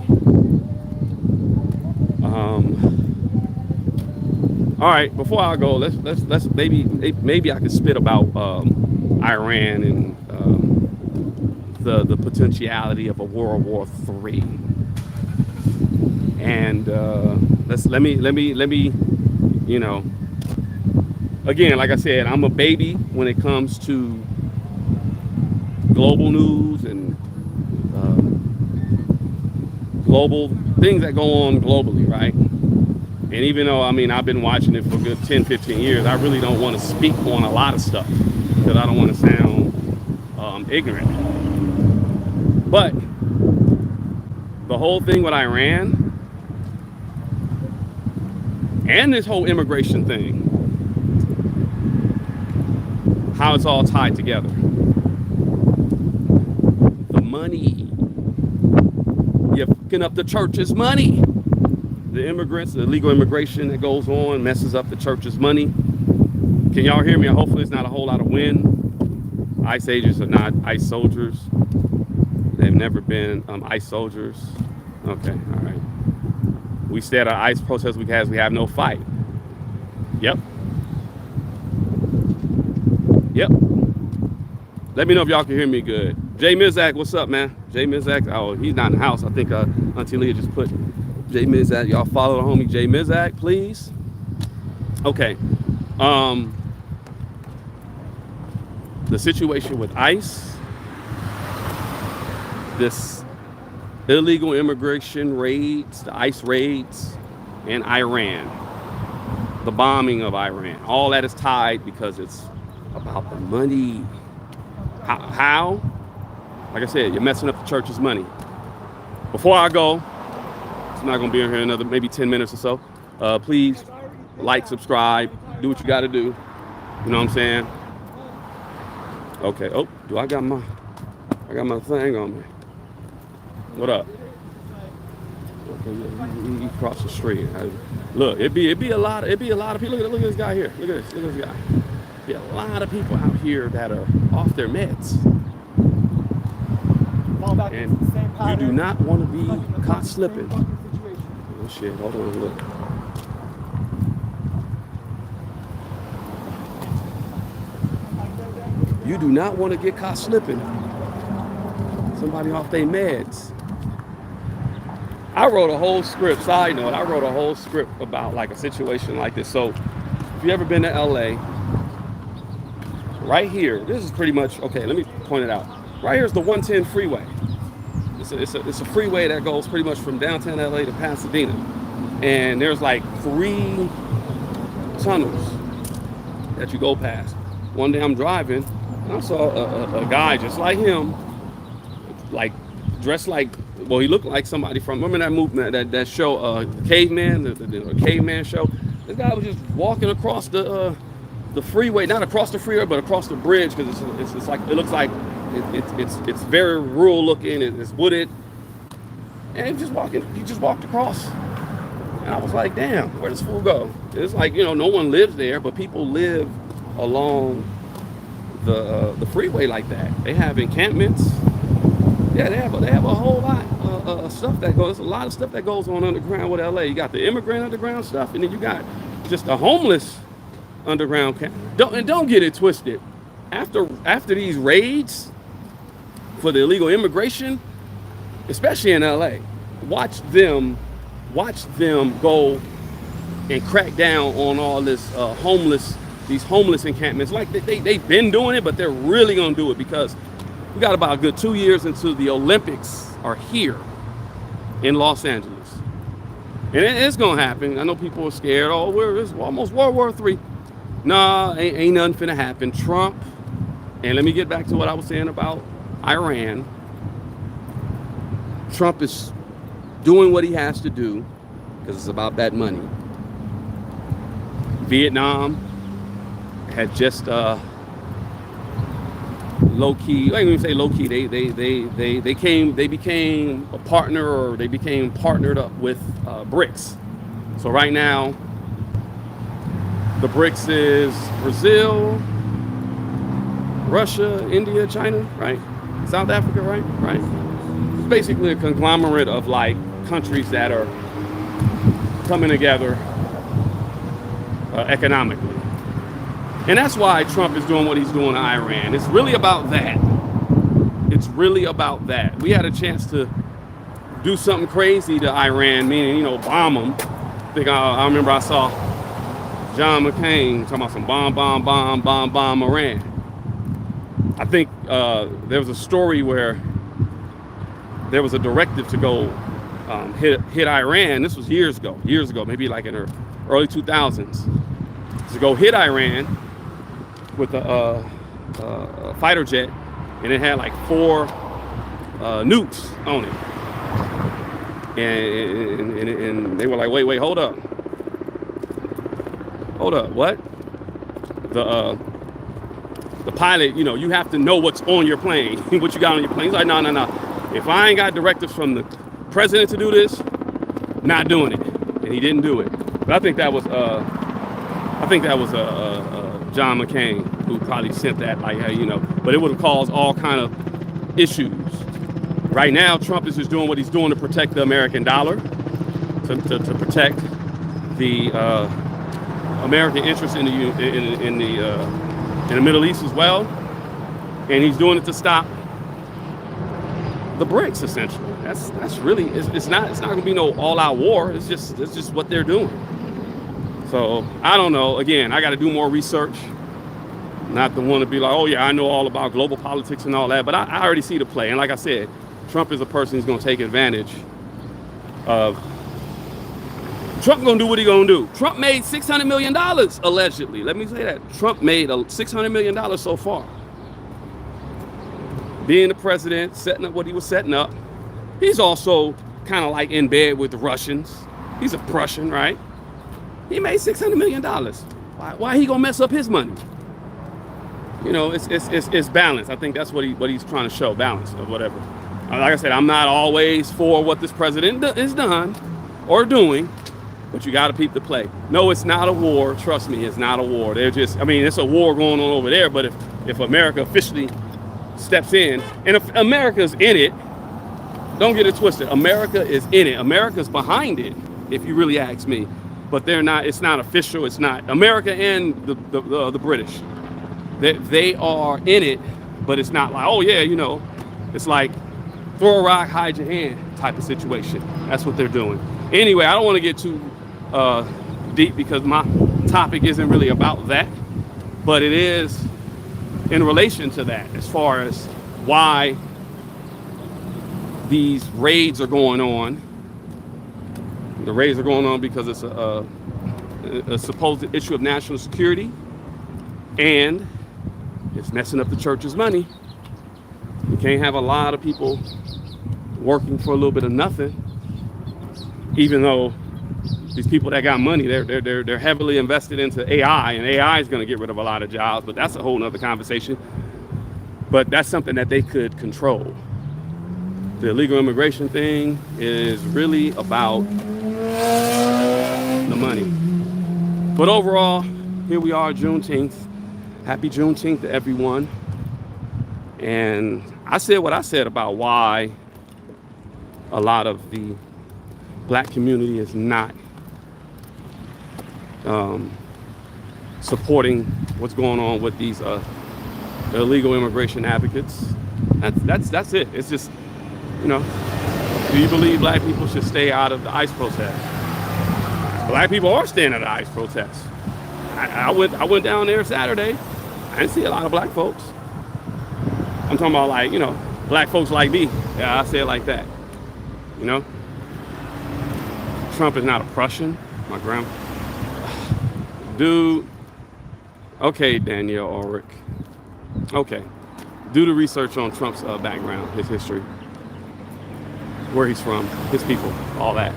All right, before I go, let's maybe I can spit about Iran and the potentiality of a World War III. And let me again, like I said, I'm a baby when it comes to global news and global things that go on globally, right? And even though, I've been watching it for a good 10, 15 years, I really don't want to speak on a lot of stuff because I don't want to sound ignorant. But the whole thing with Iran and this whole immigration thing, how it's all tied together. The money. You're picking up the church's money. The immigrants, the illegal immigration that goes on messes up the church's money. Can y'all hear me? Hopefully it's not a whole lot of wind. ICE agents are not ICE soldiers. They've never been ICE soldiers. Okay, all right. We said our ICE protest we have no fight. Yep. Let me know if y'all can hear me good. Jay Mizak, what's up, man? Jay Mizak, oh, he's not in the house. I think Auntie Leah just put Jay Mizak. Y'all follow the homie Jay Mizak, please. Okay. The situation with ICE, this illegal immigration raids, the ICE raids, and Iran, the bombing of Iran, all that is tied because it's about the money. How? Like I said, you're messing up the church's money. Before I go, it's not gonna be in here another maybe 10 minutes or so. Please like, subscribe, do what you gotta do. You know what I'm saying? Okay, oh, I got my thing on me. What up? Okay, you cross the street. Look, it'd be a lot of people. Look at this guy here. Look at this guy. Be a lot of people out here that are off their meds. And you do not want to be caught slipping. Oh shit, hold on, look. You do not want to get caught slipping. Somebody off their meds. I wrote a whole script, side note, I wrote a whole script about like a situation like this. So if you ever been to LA, right here, this is pretty much, okay, let me point it out. Right here is the 110 freeway. It's a freeway that goes pretty much from downtown LA to Pasadena. And there's like 3 tunnels that you go past. One day I'm driving, and I saw a guy just like him, like dressed like, well, he looked like somebody from, remember that movement, that show, Caveman, the Caveman show? This guy was just walking across the freeway, not across the freeway, but across the bridge, because it's like, it looks like it's very rural looking, it's wooded, and he just walked across. And I was like, damn, where does fool go? It's like, you know, no one lives there, but people live along the freeway like that. They have encampments. Yeah, they have a whole lot of stuff that goes. There's a lot of stuff that goes on underground with LA. You got the immigrant underground stuff, and then you got just the homeless underground camp. Don't get it twisted. After these raids for the illegal immigration, especially in LA, watch them go and crack down on all this these homeless encampments. Like they've been doing it, but they're really gonna do it because we got about a good 2 years until the Olympics are here in Los Angeles. And it's gonna happen. I know people are scared. Oh, it's almost World War III. Nah, ain't nothing finna happen. Trump, and let me get back to what I was saying about Iran. Trump is doing what he has to do because it's about that money. Vietnam had just low-key, I ain't even say low-key, they became a partner, or they became partnered up with BRICS. So right now, the BRICS is Brazil, Russia, India, China, right? South Africa, right? It's basically a conglomerate of like countries that are coming together economically. And that's why Trump is doing what he's doing to Iran. It's really about that. It's really about that. We had a chance to do something crazy to Iran, meaning, you know, bomb them. I remember I saw John McCain talking about some bomb Iran. I think there was a story where there was a directive to go hit Iran. This was years ago, maybe like in the early 2000s, to go hit Iran with a fighter jet, and it had like 4 nukes on it. And they were like, wait, hold up, what? The pilot, you know, you have to know what's on your plane, what you got on your plane. He's like, no. If I ain't got directives from the president to do this, not doing it. And he didn't do it. But I think that was John McCain who probably sent that, like, hey, you know, but it would have caused all kind of issues. Right now, Trump is just doing what he's doing to protect the American dollar, to protect the American interest in the Middle East as well, and he's doing it to stop the BRICS, essentially. That's really, it's not gonna be no all-out war. It's just what they're doing. So I don't know. Again, I got to do more research. Not the one to be like, oh yeah, I know all about global politics and all that, but I already see the play. And like I said, Trump is a person who's gonna take advantage of. Trump gonna do what he gonna do. Trump made $600 million, allegedly. Let me say that. Trump made $600 million so far. being the president, setting up what he was setting up. He's also kind of like in bed with the Russians. He's a Prussian, right? He made $600 million. Why he gonna mess up his money? You know, it's balance. I think that's what he's trying to show, balance or whatever. Like I said, I'm not always for what this president is done or doing, but you got to peep the play. No, it's not a war. Trust me, it's not a war. They're just, I mean, it's a war going on over there, but if America officially steps in, and if America's in it, don't get it twisted. America is in it. America's behind it, if you really ask me. But they're not, it's not official. It's not. America and the British, they are in it, but it's not like, oh yeah, you know, it's like throw a rock, hide your hand type of situation. That's what they're doing. Anyway, I don't want to get too deep because my topic isn't really about that, but it is in relation to that as far as why these raids are going on. The raids are going on because it's a supposed issue of national security, and it's messing up the church's money. You can't have a lot of people working for a little bit of nothing, even though these people that got money, they're heavily invested into AI, and AI is going to get rid of a lot of jobs, but that's a whole nother conversation. But that's something that they could control. The illegal immigration thing is really about the money. But overall, here we are, Juneteenth. Happy Juneteenth to everyone. And I said what I said about why a lot of the black community is not supporting what's going on with these illegal immigration advocates. That's it. It's just, you know, do you believe black people should stay out of the ICE protests? Black people are staying at the ICE protests. I went down there Saturday. I didn't see a lot of black folks. I'm talking about, like, you know, black folks like me. Yeah, I say it like that. You know? Trump is not a Prussian. My grandma. Dude. Okay, Danielle Ulrich. Okay. Do the research on Trump's background, his history, where he's from, his people, all that.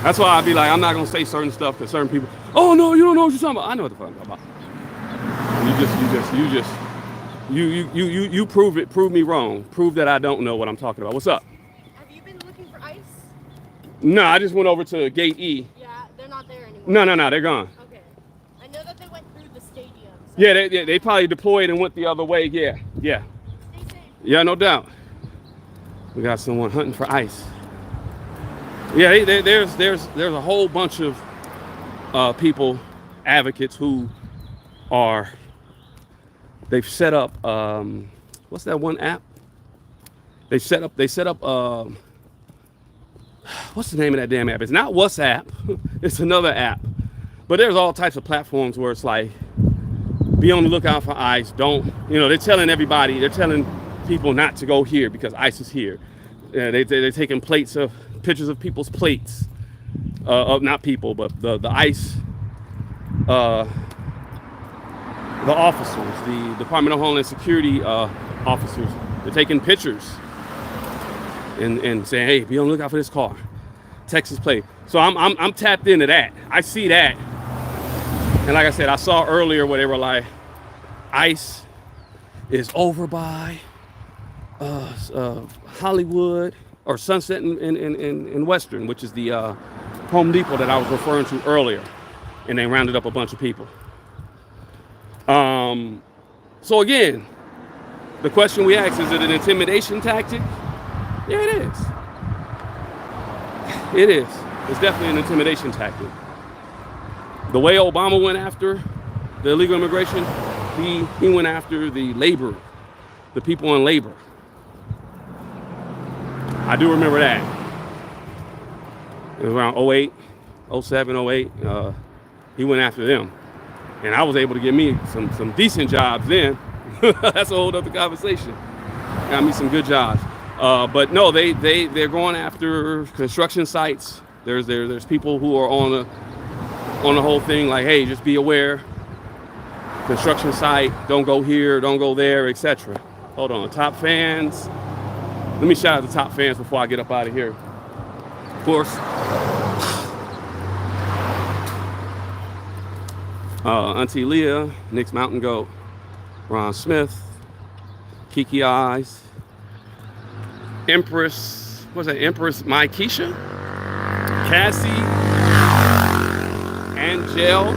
That's why I'd be like, I'm not gonna say certain stuff to certain people. Oh no, you don't know what you're talking about. I know what the fuck I'm talking about. You prove me wrong. Prove that I don't know what I'm talking about. What's up? Have you been looking for ICE? No, I just went over to Gate E. Yeah, they're not there anymore. No, they're gone. Okay. I know that they went through the stadium. So Yeah, they probably deployed and went the other way. Yeah. stay safe. Yeah, no doubt. We got someone hunting for ICE. Yeah, there's a whole bunch of people, advocates who are. They've set up what's that one app? They set up what's the name of that damn app? It's not WhatsApp. It's another app. But there's all types of platforms where it's like, be on the lookout for ICE. Don't, you know, they're telling people not to go here because ICE is here. They're taking pictures of people's plates, of not people, but the ICE, the officers, the Department of Homeland Security officers. They're taking pictures and saying, hey, be on the lookout for this car, Texas plate. So I'm tapped into that. I see that, and like I said, I saw earlier where they were like, ICE is over by Hollywood or Sunset in Western, which is the Home Depot that I was referring to earlier, and they rounded up a bunch of people. So again, the question we ask, is it an intimidation tactic? Yeah, it is. It is. It's definitely an intimidation tactic. The way Obama went after the illegal immigration, he went after the labor, the people in labor. I do remember that. It was around 08, 07, 08. He went after them. And I was able to get me some decent jobs then. That's a whole other conversation. Got me some good jobs. But no, they're going after construction sites. There's people who are on the whole thing like, hey, just be aware. construction site, don't go here, don't go there, etc. Hold on, top fans. Let me shout out the top fans before I get up out of here. Of course, Auntie Leah, Nick's Mountain Goat, Ron Smith, Kiki Eyes, Empress, what's that? Empress Maikisha, Cassie, Angel,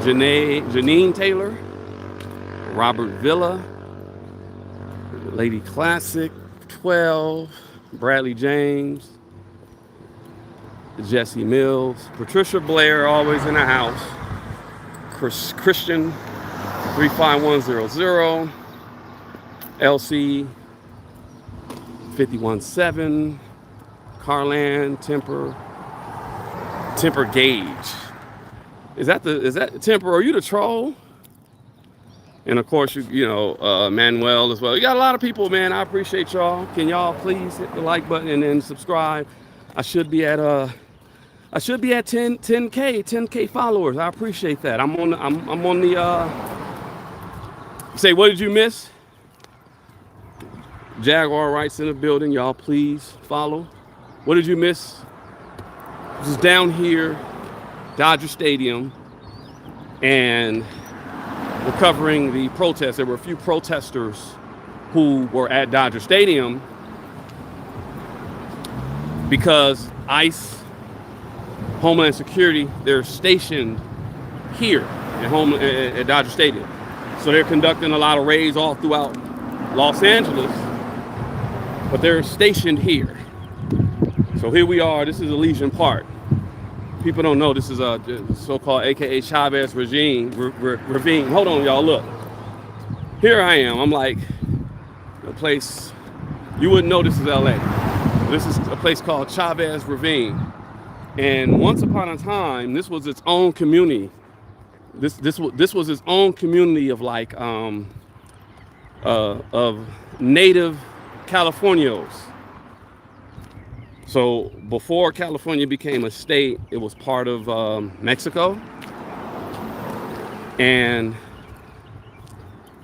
Janine Taylor, Robert Villa, Lady Classic, 12, Bradley James, Jesse Mills, Patricia Blair, always in the house, Christian 35100, LC 517, Carlan, Temper Gauge. Is that Temper? Are you the troll? And of course, you know, Manuel as well. You got a lot of people, man. I appreciate y'all. Can y'all please hit the like button and then subscribe? I should be at 10K followers. I appreciate that. I'm on the say, what did you miss? Jaguar Rights in the building. Y'all please follow. What did you miss? This is down here, Dodger Stadium, and we're covering the protests. There were a few protesters who were at Dodger Stadium because ICE, Homeland Security, they're stationed here at Dodger Stadium. So they're conducting a lot of raids all throughout Los Angeles, but they're stationed here. So here we are. This is Elysian Park. People don't know this is a so-called AKA Chavez ravine. Hold on, y'all, look. Here I am. I'm like a place, you wouldn't know this is LA. This is a place called Chavez Ravine. And once upon a time, this was its own community. This was its own community of like of native Californios. So before California became a state, it was part of Mexico. And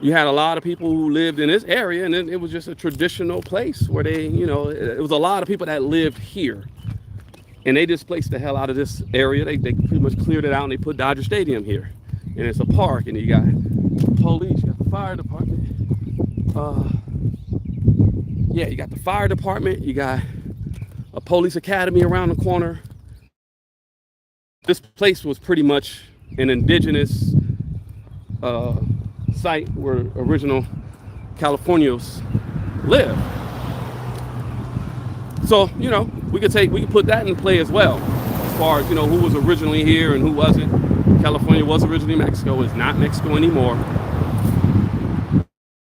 you had a lot of people who lived in this area, and it was just a traditional place where they, you know, it was a lot of people that lived here. And they displaced the hell out of this area. They pretty much cleared it out and they put Dodger Stadium here. And it's a park, and you got police, you got the fire department. Yeah, you got the fire department, you got a police academy around the corner. This place was pretty much an indigenous site where original Californios lived. So, you know, we could put that in play as well, as far as, you know, who was originally here and who wasn't. California was originally Mexico, it's not Mexico anymore.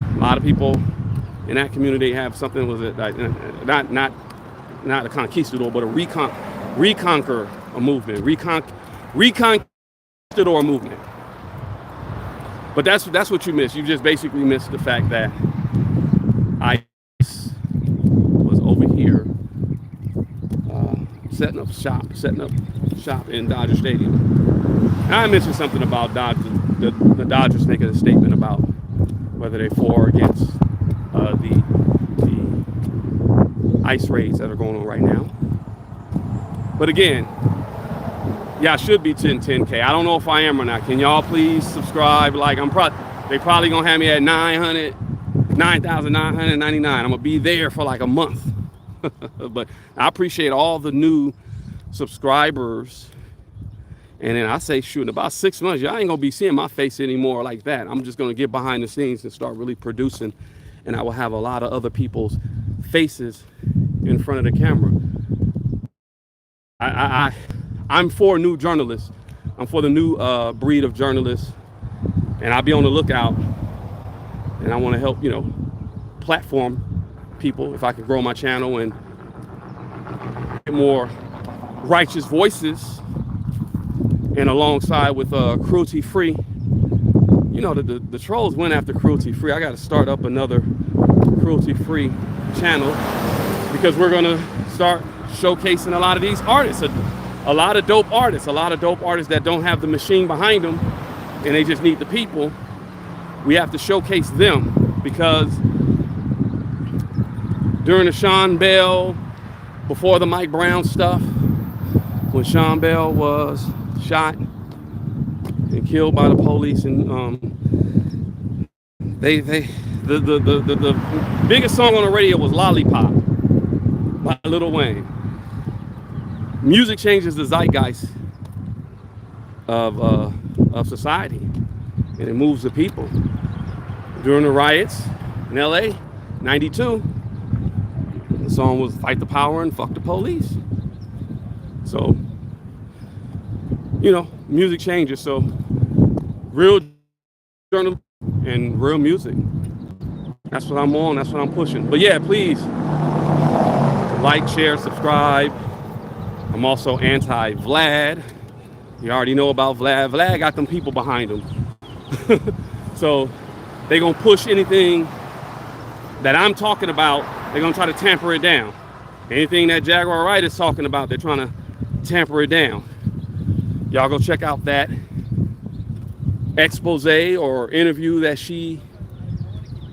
A lot of people in that community have something, was it not a conquistador, but a reconquer movement, reconquistador movement. But that's what you missed. You just basically missed the fact that ICE was over here setting up shop in Dodger Stadium. And I mentioned something about the Dodgers making a statement about whether they're for or against the ICE raids that are going on right now. But again, yeah, I should be 10K. I don't know if I am or not. Can y'all please subscribe? Like, they probably gonna have me at 9,999. I'm gonna be there for like a month. But I appreciate all the new subscribers. And then I say, shoot, in about 6 months, y'all ain't gonna be seeing my face anymore like that. I'm just gonna get behind the scenes and start really producing, and I will have a lot of other people's faces in front of the camera. I'm for new journalists. I'm for the new breed of journalists, and I'll be on the lookout. And I want to help, you know, platform people if I can grow my channel and get more righteous voices. And alongside with cruelty free, you know, the trolls went after cruelty free. I got to start up another cruelty free channel because we're gonna start showcasing a lot of these artists. A a lot of dope artists that don't have the machine behind them, and they just need the people. We have to showcase them, because during the Sean Bell, before the Mike Brown stuff, when Sean Bell was shot and killed by the police, and the biggest song on the radio was Lollipop by Lil Wayne. Music changes the zeitgeist of society, and it moves the people. During the riots in LA, 92, the song was Fight the Power and Fuck the Police. So, you know, music changes. So, real journalism and real music. That's what I'm on. That's what I'm pushing. But yeah, please like, share, subscribe. I'm also anti-Vlad. You already know about Vlad. Vlad got them people behind him. So they're going to push anything that I'm talking about. They're going to try to tamper it down. Anything that Jaguar Wright is talking about, they're trying to tamper it down. Y'all go check out that expose or interview that she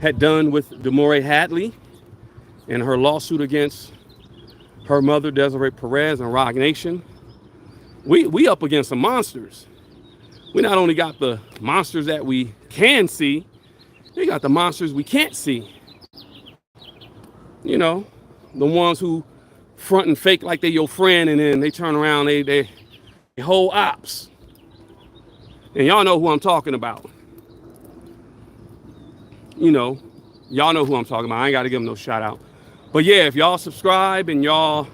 had done with DeMaure Hadley in her lawsuit against her mother, Desiree Perez, and Rock Nation. We up against some monsters. We not only got the monsters that we can see, we got the monsters we can't see. You know, the ones who front and fake like they your friend, and then they turn around, they whole ops. And y'all know who I'm talking about. You know, y'all know who I'm talking about. I ain't got to give them no shout out. But yeah, if y'all subscribe and y'all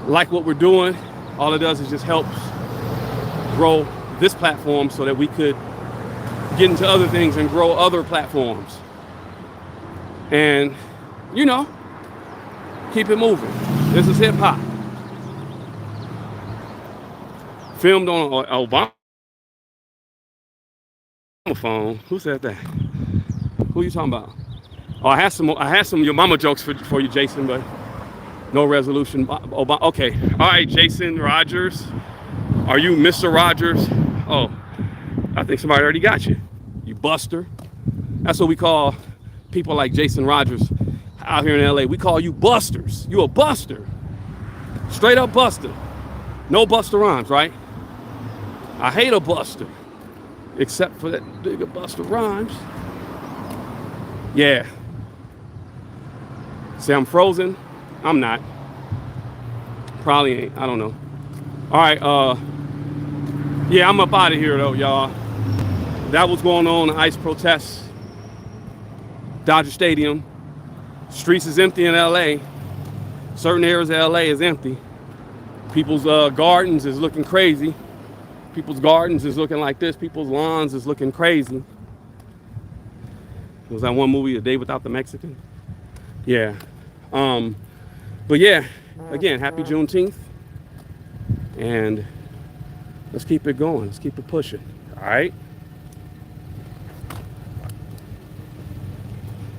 like what we're doing, all it does is just helps grow this platform so that we could get into other things and grow other platforms. And, you know, keep it moving. This is hip hop. Filmed on an Obama phone. Who said that? Who you talking about? Oh, I had some your mama jokes for you, Jason, but no resolution. Obama. Okay. All right, Jason Rogers. Are you Mr. Rogers? Oh, I think somebody already got you. You buster. That's what we call people like Jason Rogers out here in LA. We call you busters. You a buster. Straight up buster. No Buster Rhymes, right? I hate a buster. Except for that nigga Buster Rhymes. Yeah. Say I'm frozen? I'm not. Probably ain't. I don't know. All right. Yeah, I'm up out of here though, y'all. That was going on, the ICE protests. Dodger Stadium. Streets is empty in LA. Certain areas of LA is empty. People's gardens is looking crazy. People's gardens is looking like this. People's lawns is looking crazy. Was that one movie, A Day Without the Mexican? Yeah. But yeah, again, happy Juneteenth. And let's keep it going. Let's keep it pushing. All right.